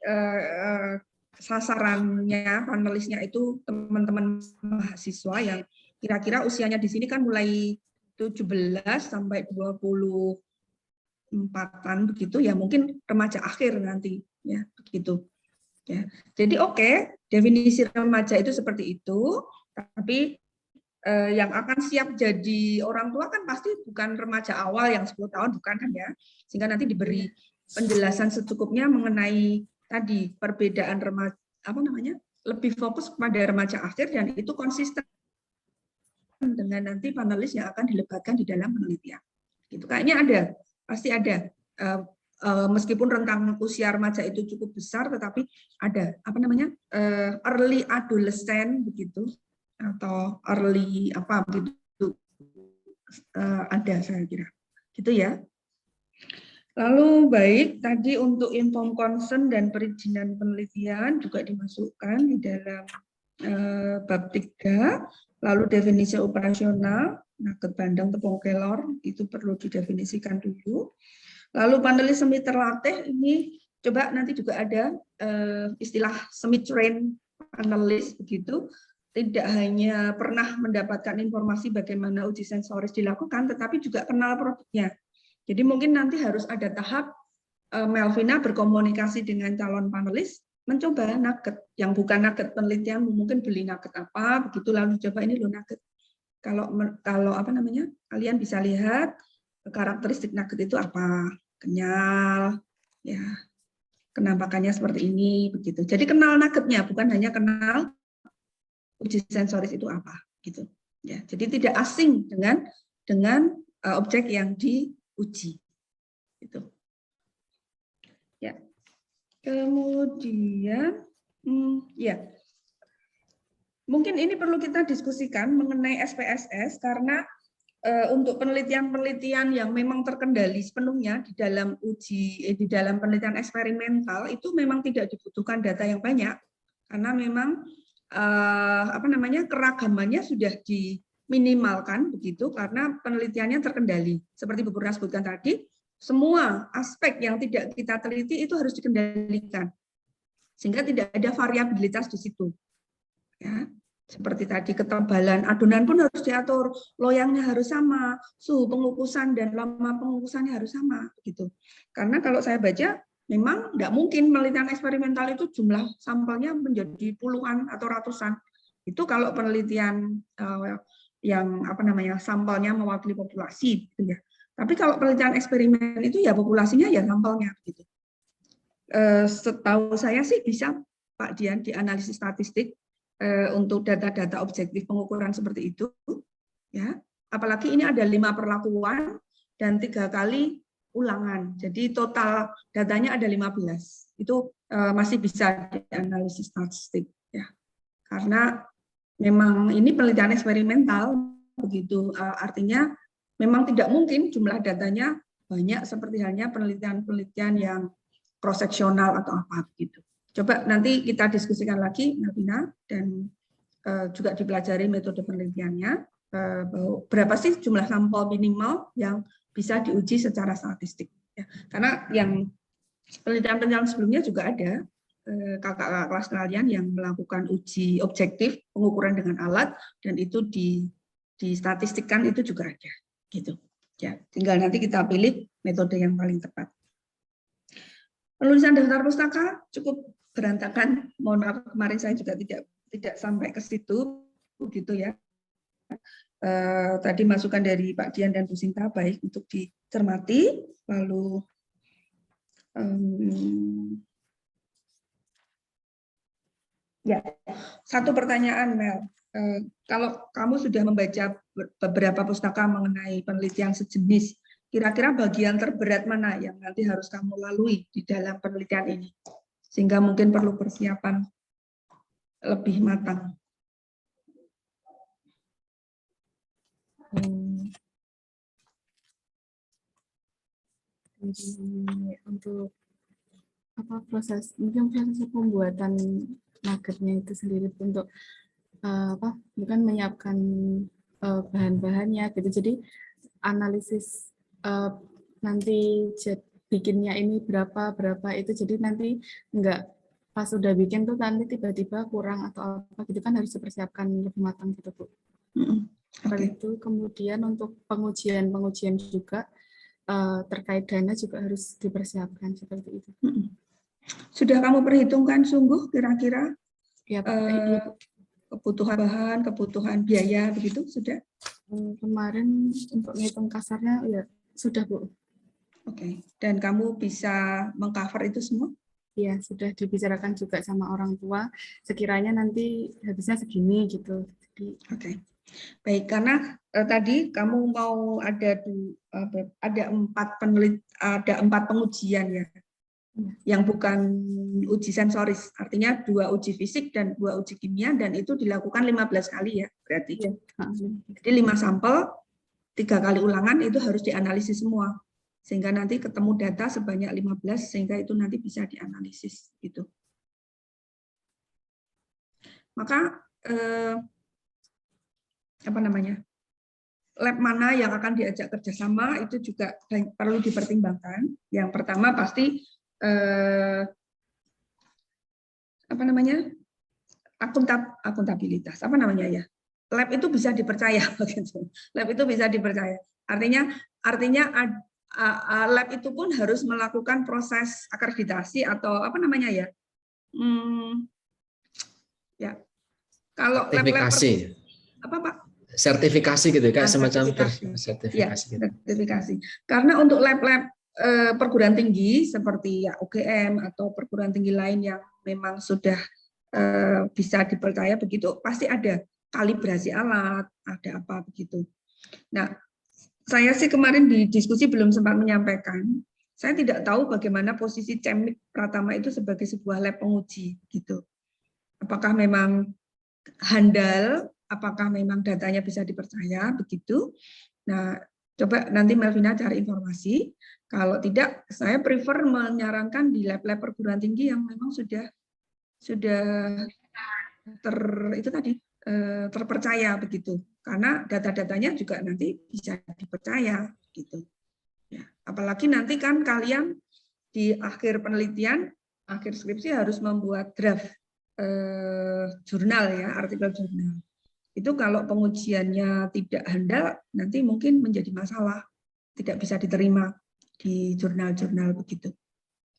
sasarannya panelisnya itu teman-teman mahasiswa yang kira-kira usianya di sini kan mulai 17 sampai 24-an begitu ya, mungkin remaja akhir nanti ya begitu. Ya. Jadi oke, definisi remaja itu seperti itu, tapi yang akan siap jadi orang tua kan pasti bukan remaja awal yang 10 tahun, bukan kan ya. Sehingga nanti diberi penjelasan secukupnya mengenai tadi perbedaan remaja, apa namanya, lebih fokus pada remaja akhir dan itu konsisten dengan nanti panelis yang akan dilebatkan di dalam penelitian. Gitu. Kayaknya ada, pasti ada. Meskipun rentang usia remaja itu cukup besar, tetapi ada apa namanya early adolescent begitu atau early apa begitu ada saya kira gitu ya. Lalu baik tadi untuk inform consent dan perizinan penelitian juga dimasukkan di dalam bab 3. Lalu definisi operasional nugget bandeng tepung kelor itu perlu didefinisikan dulu. Lalu panelis semi terlatih ini coba nanti juga ada istilah semi train panelis begitu. Tidak hanya pernah mendapatkan informasi bagaimana uji sensoris dilakukan, tetapi juga kenal produknya. Jadi mungkin nanti harus ada tahap Melvina berkomunikasi dengan calon panelis, mencoba nugget yang bukan nugget penelitian, mungkin beli nugget apa, begitu lalu coba ini lo nugget. Kalau apa namanya, kalian bisa lihat karakteristik nugget itu apa, kenyal, ya, penampakannya seperti ini, begitu. Jadi kenal nuggetnya, bukan hanya kenal uji sensoris itu apa gitu ya. Jadi tidak asing dengan objek yang diuji gitu ya. Kemudian ya mungkin ini perlu kita diskusikan mengenai SPSS karena untuk penelitian-penelitian yang memang terkendali sepenuhnya di dalam di dalam penelitian eksperimental itu memang tidak dibutuhkan data yang banyak karena memang apa namanya keragamannya sudah diminimalkan begitu karena penelitiannya terkendali. Seperti Bu Purna sebutkan tadi, semua aspek yang tidak kita teliti itu harus dikendalikan sehingga tidak ada variabilitas di situ. Ya, seperti tadi ketebalan adonan pun harus diatur, loyangnya harus sama, suhu pengukusan dan lama pengukusannya harus sama begitu. Karena kalau saya baca memang nggak mungkin penelitian eksperimental itu jumlah sampelnya menjadi puluhan atau ratusan. Itu kalau penelitian yang apa namanya sampelnya mewakili populasi, gitu ya. Tapi kalau penelitian eksperimen itu ya populasinya ya sampelnya, gitu. Setahu saya sih bisa Pak Dian di analisis statistik untuk data-data objektif pengukuran seperti itu, ya. Apalagi ini ada 5 perlakuan dan 3 kali ulangan. Jadi total datanya ada 15. Itu masih bisa dianalisis statistik ya. Karena memang ini penelitian eksperimental begitu artinya memang tidak mungkin jumlah datanya banyak seperti halnya penelitian-penelitian yang cross seksional atau apa gitu. Coba nanti kita diskusikan lagi Melvina dan juga dipelajari metode penelitiannya berapa sih jumlah sampel minimal yang bisa diuji secara statistik. Ya. Karena yang penelitian-penelitian sebelumnya juga ada kakak-kakak kelas kalian yang melakukan uji objektif pengukuran dengan alat dan itu distatistikkan itu juga ada. Gitu. Ya, tinggal nanti kita pilih metode yang paling tepat. Penulisan daftar pustaka cukup berantakan. Mohon maaf kemarin saya juga tidak sampai ke situ, begitu ya. Tadi masukan dari Pak Dian dan Bu Sinta baik untuk dicermati, lalu ya satu pertanyaan Mel, kalau kamu sudah membaca beberapa pustaka mengenai penelitian sejenis, kira-kira bagian terberat mana yang nanti harus kamu lalui di dalam penelitian ini, sehingga mungkin perlu persiapan lebih matang. Jadi untuk apa proses pembuatan nuggetnya itu sendiri untuk apa bukan menyiapkan bahan-bahannya gitu. Jadi analisis nanti bikinnya ini berapa itu, jadi nanti enggak pas udah bikin tuh nanti tiba-tiba kurang atau apa gitu kan, harus dipersiapkan lebih matang gitu Bu. Seperti itu. Kemudian untuk pengujian juga terkait dana juga harus dipersiapkan seperti itu. Sudah kamu perhitungkan sungguh kira-kira Ya, Pak. kebutuhan bahan, kebutuhan biaya begitu sudah? Kemarin untuk ngitung kasarnya ya sudah Bu. Oke. Dan kamu bisa mengcover itu semua? Iya, sudah dibicarakan juga sama orang tua. Sekiranya nanti habisnya segini gitu. Oke. Baik, karena tadi kamu mau ada 4 pengujian ya, yang bukan uji sensoris, artinya 2 uji fisik dan 2 uji kimia, dan itu dilakukan 15 kali ya berarti. Ya. Jadi 5 sampel, 3 kali ulangan itu harus dianalisis semua, sehingga nanti ketemu data sebanyak 15, sehingga itu nanti bisa dianalisis gitu. Maka lab mana yang akan diajak kerjasama itu juga perlu dipertimbangkan. Yang pertama pasti akuntabilitas. Lab itu bisa dipercaya begitu. Lab itu bisa dipercaya. Artinya lab itu pun harus melakukan proses akreditasi atau kalau sertifikasi. Apa Pak? Sertifikasi gitu kayak semacam sertifikasi. Ya, sertifikasi. Karena untuk lab-lab perguruan tinggi seperti ya UGM atau perguruan tinggi lain yang memang sudah bisa dipercaya begitu, pasti ada kalibrasi alat, ada apa begitu. Nah, saya sih kemarin di diskusi belum sempat menyampaikan, saya tidak tahu bagaimana posisi Cemik Pratama itu sebagai sebuah lab penguji gitu. Apakah memang handal, apakah memang datanya bisa dipercaya begitu. Nah, coba nanti Melvina cari informasi. Kalau tidak, saya prefer menyarankan di lab-lab perguruan tinggi yang memang sudah terpercaya begitu. Karena data-datanya juga nanti bisa dipercaya gitu. Ya, apalagi nanti kan kalian di akhir penelitian, akhir skripsi harus membuat draft jurnal ya, artikel jurnal. Itu kalau pengujiannya tidak handal, nanti mungkin menjadi masalah, tidak bisa diterima di jurnal-jurnal begitu.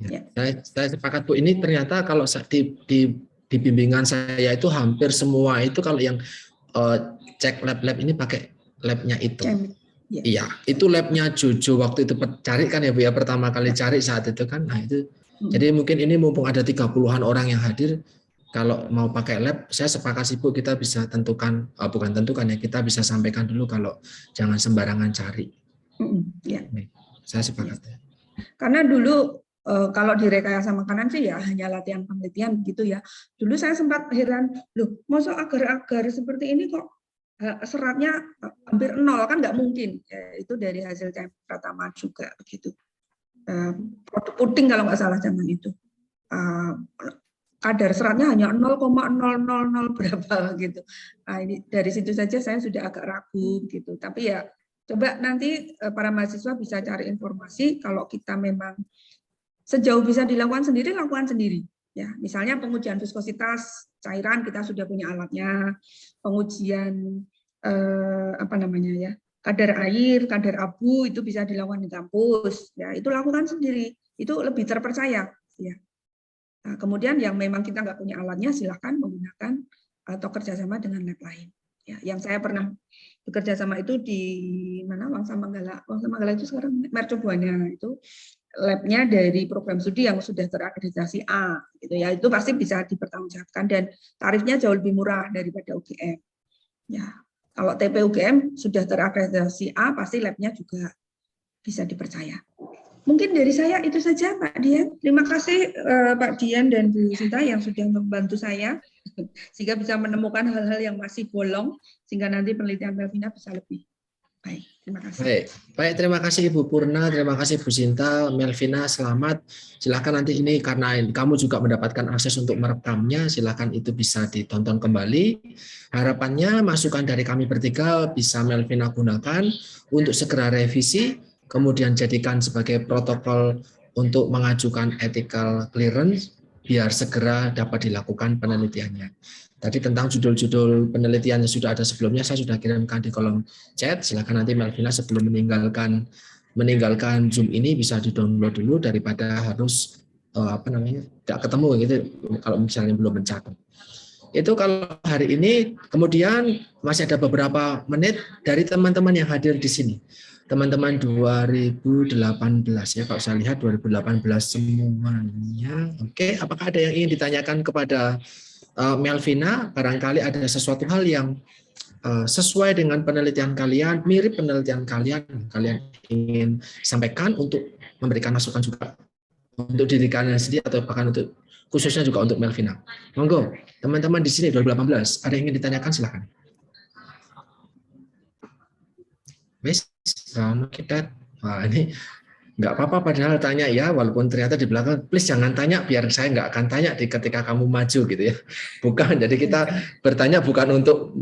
Ya. Saya sepakat Bu, ini ternyata kalau di bimbingan saya itu hampir semua itu kalau yang cek lab-lab ini pakai labnya itu. Ya. Iya, itu labnya Jojo waktu itu cari kan ya Bu ya, pertama kali cari saat itu kan. Nah itu, jadi mungkin ini mumpung ada 30-an orang yang hadir, kalau mau pakai lab, saya sepakat sih Bu, kita bisa tentukan, bukan tentukan ya, kita bisa sampaikan dulu kalau jangan sembarangan cari. Ya. Saya sepakat. Ya. Karena dulu kalau di rekayasa makanan sih ya hanya latihan penelitian gitu ya. Dulu saya sempat heran, loh, masa agar-agar seperti ini kok seratnya hampir 0, kan nggak mungkin. Ya, itu dari hasil Cemik Pratama juga begitu. Produk puding kalau nggak salah zaman itu. Kadar seratnya hanya 0,000 berapa gitu. Nah, ini dari situ saja saya sudah agak ragu gitu. Tapi ya coba nanti para mahasiswa bisa cari informasi, kalau kita memang sejauh bisa dilakukan sendiri, lakukan sendiri. Ya, misalnya pengujian viskositas cairan kita sudah punya alatnya, pengujian kadar air, kadar abu itu bisa dilakukan di kampus. Ya, itu lakukan sendiri. Itu lebih terpercaya. Ya. Nah, kemudian yang memang kita nggak punya alatnya, silakan menggunakan atau kerjasama dengan lab lain. Ya, yang saya pernah bekerja sama itu di mana Wangsa Manggala itu sekarang Mercubuana, itu labnya dari program studi yang sudah terakreditasi A, gitu ya, itu pasti bisa dipertanggungjawabkan dan tarifnya jauh lebih murah daripada UGM. Ya, kalau TP UGM sudah terakreditasi A, pasti labnya juga bisa dipercaya. Mungkin dari saya itu saja Pak Dian. Terima kasih Pak Dian dan Bu Sinta yang sudah membantu saya sehingga bisa menemukan hal-hal yang masih bolong sehingga nanti penelitian Melvina bisa lebih Baik, terima kasih. Baik, terima kasih Ibu Purna, terima kasih Bu Sinta, Melvina, selamat. Silakan nanti ini karena kamu juga mendapatkan akses untuk merekamnya, silakan itu bisa ditonton kembali. Harapannya masukan dari kami bertiga bisa Melvina gunakan untuk segera revisi, kemudian jadikan sebagai protokol untuk mengajukan ethical clearance biar segera dapat dilakukan penelitiannya. Tadi tentang judul-judul penelitian yang sudah ada sebelumnya saya sudah kirimkan di kolom chat. Silakan nanti Melvina sebelum meninggalkan Zoom ini bisa di-download dulu daripada harus tidak ketemu gitu kalau misalnya belum mencatat. Itu kalau hari ini, kemudian masih ada beberapa menit dari teman-teman yang hadir di sini. Teman-teman 2018 ya, kalau saya lihat 2018 semuanya. Oke, apakah ada yang ingin ditanyakan kepada Melvina? Barangkali ada sesuatu hal yang sesuai dengan penelitian kalian, mirip penelitian kalian ingin sampaikan untuk memberikan masukan juga untuk diri kalian sendiri atau bahkan untuk khususnya juga untuk Melvina. Monggo, teman-teman di sini 2018, ada yang ingin ditanyakan silakan. Miss, kita, wah ini nggak apa-apa padahal tanya ya, walaupun ternyata di belakang, please jangan tanya, biar saya nggak akan tanya ketika kamu maju gitu ya. Bukan, jadi kita bertanya bukan untuk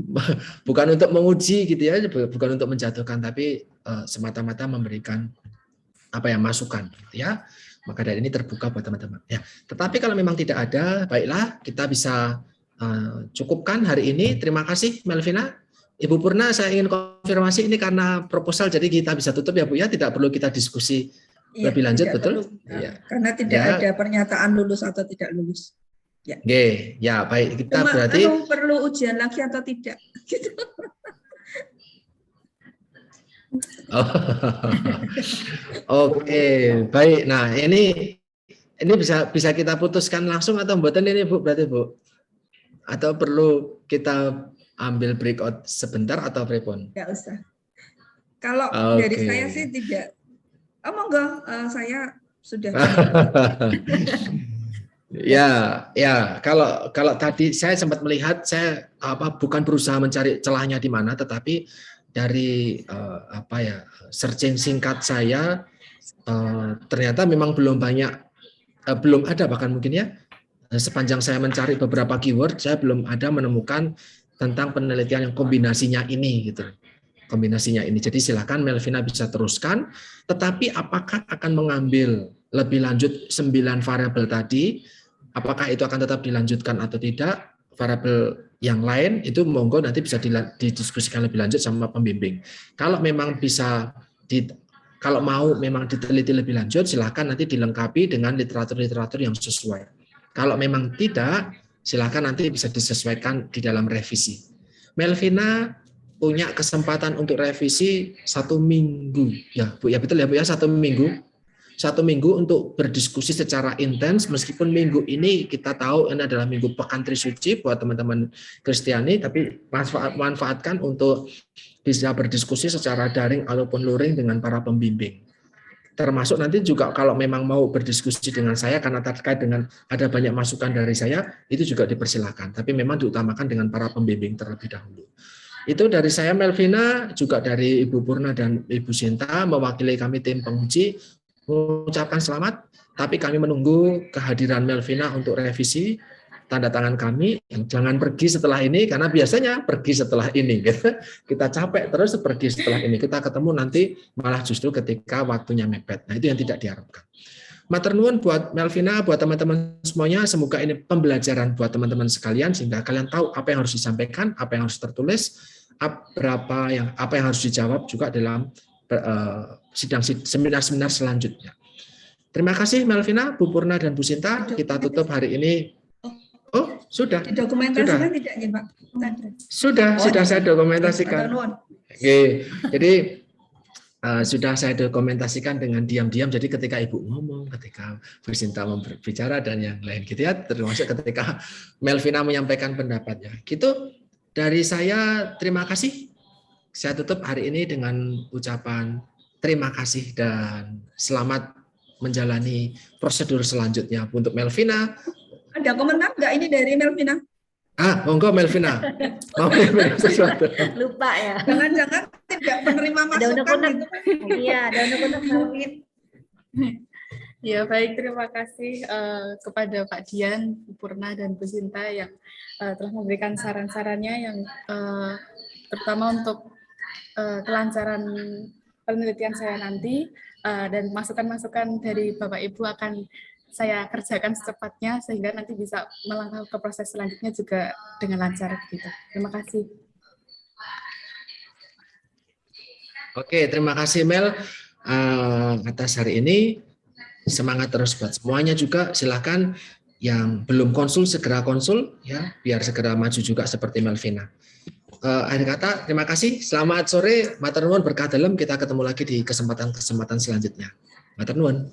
menguji gitu ya, bukan untuk menjatuhkan, tapi semata-mata memberikan masukan gitu ya. Maka dari ini terbuka buat teman-teman. Ya, tetapi kalau memang tidak ada, baiklah kita bisa cukupkan hari ini. Terima kasih Melvina. Ibu Purna, saya ingin konfirmasi ini karena proposal, jadi kita bisa tutup ya Bu ya, tidak perlu kita diskusi lebih lanjut, betul? Ya. Karena tidak ada pernyataan lulus atau tidak lulus. Ya. Oke, ya baik. Kita Cuma, berarti perlu ujian lagi atau tidak? Gitu. Oke, baik. Nah, ini bisa kita putuskan langsung atau mboten ini Bu, berarti Bu? Atau perlu kita ambil breakout sebentar atau prepon? Enggak usah. Kalau dari saya sih tidak. Oh monggo, saya sudah. Ya, kalau tadi saya sempat melihat, saya bukan berusaha mencari celahnya di mana, tetapi dari searching singkat saya ternyata memang belum ada bahkan mungkin ya, sepanjang saya mencari beberapa keyword saya belum ada menemukan tentang penelitian yang kombinasinya ini gitu. Kombinasinya ini. Jadi silakan Melvina bisa teruskan, tetapi apakah akan mengambil lebih lanjut 9 variabel tadi, apakah itu akan tetap dilanjutkan atau tidak? Variabel yang lain itu monggo nanti bisa didiskusikan lebih lanjut sama pembimbing. Kalau memang kalau mau memang diteliti lebih lanjut, silakan nanti dilengkapi dengan literatur-literatur yang sesuai. Kalau memang tidak, silakan nanti bisa disesuaikan di dalam revisi. Melvina punya kesempatan untuk revisi 1 minggu, ya Bu, ya betul ya Bu ya, 1 minggu. 1 minggu untuk berdiskusi secara intens, meskipun minggu ini kita tahu ini adalah minggu Pekan Trisuci buat teman-teman Kristiani, tapi manfaatkan untuk bisa berdiskusi secara daring ataupun luring dengan para pembimbing. Termasuk nanti juga kalau memang mau berdiskusi dengan saya karena terkait dengan ada banyak masukan dari saya, itu juga dipersilakan. Tapi memang diutamakan dengan para pembimbing terlebih dahulu. Itu dari saya Melvina, juga dari Ibu Purna dan Ibu Sinta, mewakili kami tim penguji, mengucapkan selamat, tapi kami menunggu kehadiran Melvina untuk revisi, tanda tangan kami, jangan pergi setelah ini, karena biasanya pergi setelah ini. Kita capek terus pergi setelah ini, kita ketemu nanti malah justru ketika waktunya mepet. Nah itu yang tidak diharapkan. Matur nuwun buat Melvina, buat teman-teman semuanya, semoga ini pembelajaran buat teman-teman sekalian, sehingga kalian tahu apa yang harus disampaikan, apa yang harus tertulis, apa yang harus dijawab juga dalam seminar-seminar selanjutnya. Terima kasih Melvina, Bu Purna, dan Bu Sinta. Kita tutup hari ini. Oh, sudah. Didokumentasikan tidak ya, Pak? Sudah saya dokumentasikan. Oke, jadi sudah saya dokumentasikan dengan diam-diam. Jadi ketika Ibu ngomong, ketika Bu Sinta berbicara dan yang lain gitu ya, termasuk ketika Melvina menyampaikan pendapatnya. Gitu dari saya, terima kasih. Saya tutup hari ini dengan ucapan terima kasih dan selamat menjalani prosedur selanjutnya untuk Melvina. Ada komentar nggak ini dari Melvina? Monggo Melvina. Mau sesuatu. Lupa ya. Jangan-jangan juga penerima Ada masukan unek-unek. gitu. Iya, ada unek-unek Melvin. Ya, baik, terima kasih kepada Pak Dian, Bu Purna, dan Bu Sinta yang telah memberikan saran-sarannya yang terutama untuk kelancaran penelitian saya nanti, dan masukan-masukan dari Bapak Ibu akan saya kerjakan secepatnya sehingga nanti bisa melangkah ke proses selanjutnya juga dengan lancar gitu. Terima kasih. Oke, terima kasih Mel atas hari ini. Semangat terus buat semuanya juga. Silakan yang belum konsul segera konsul ya, biar segera maju juga seperti Melvina. Akhir kata, terima kasih. Selamat sore, matur nuwun berkah dalem. Kita ketemu lagi di kesempatan-kesempatan selanjutnya. Matur nuwun.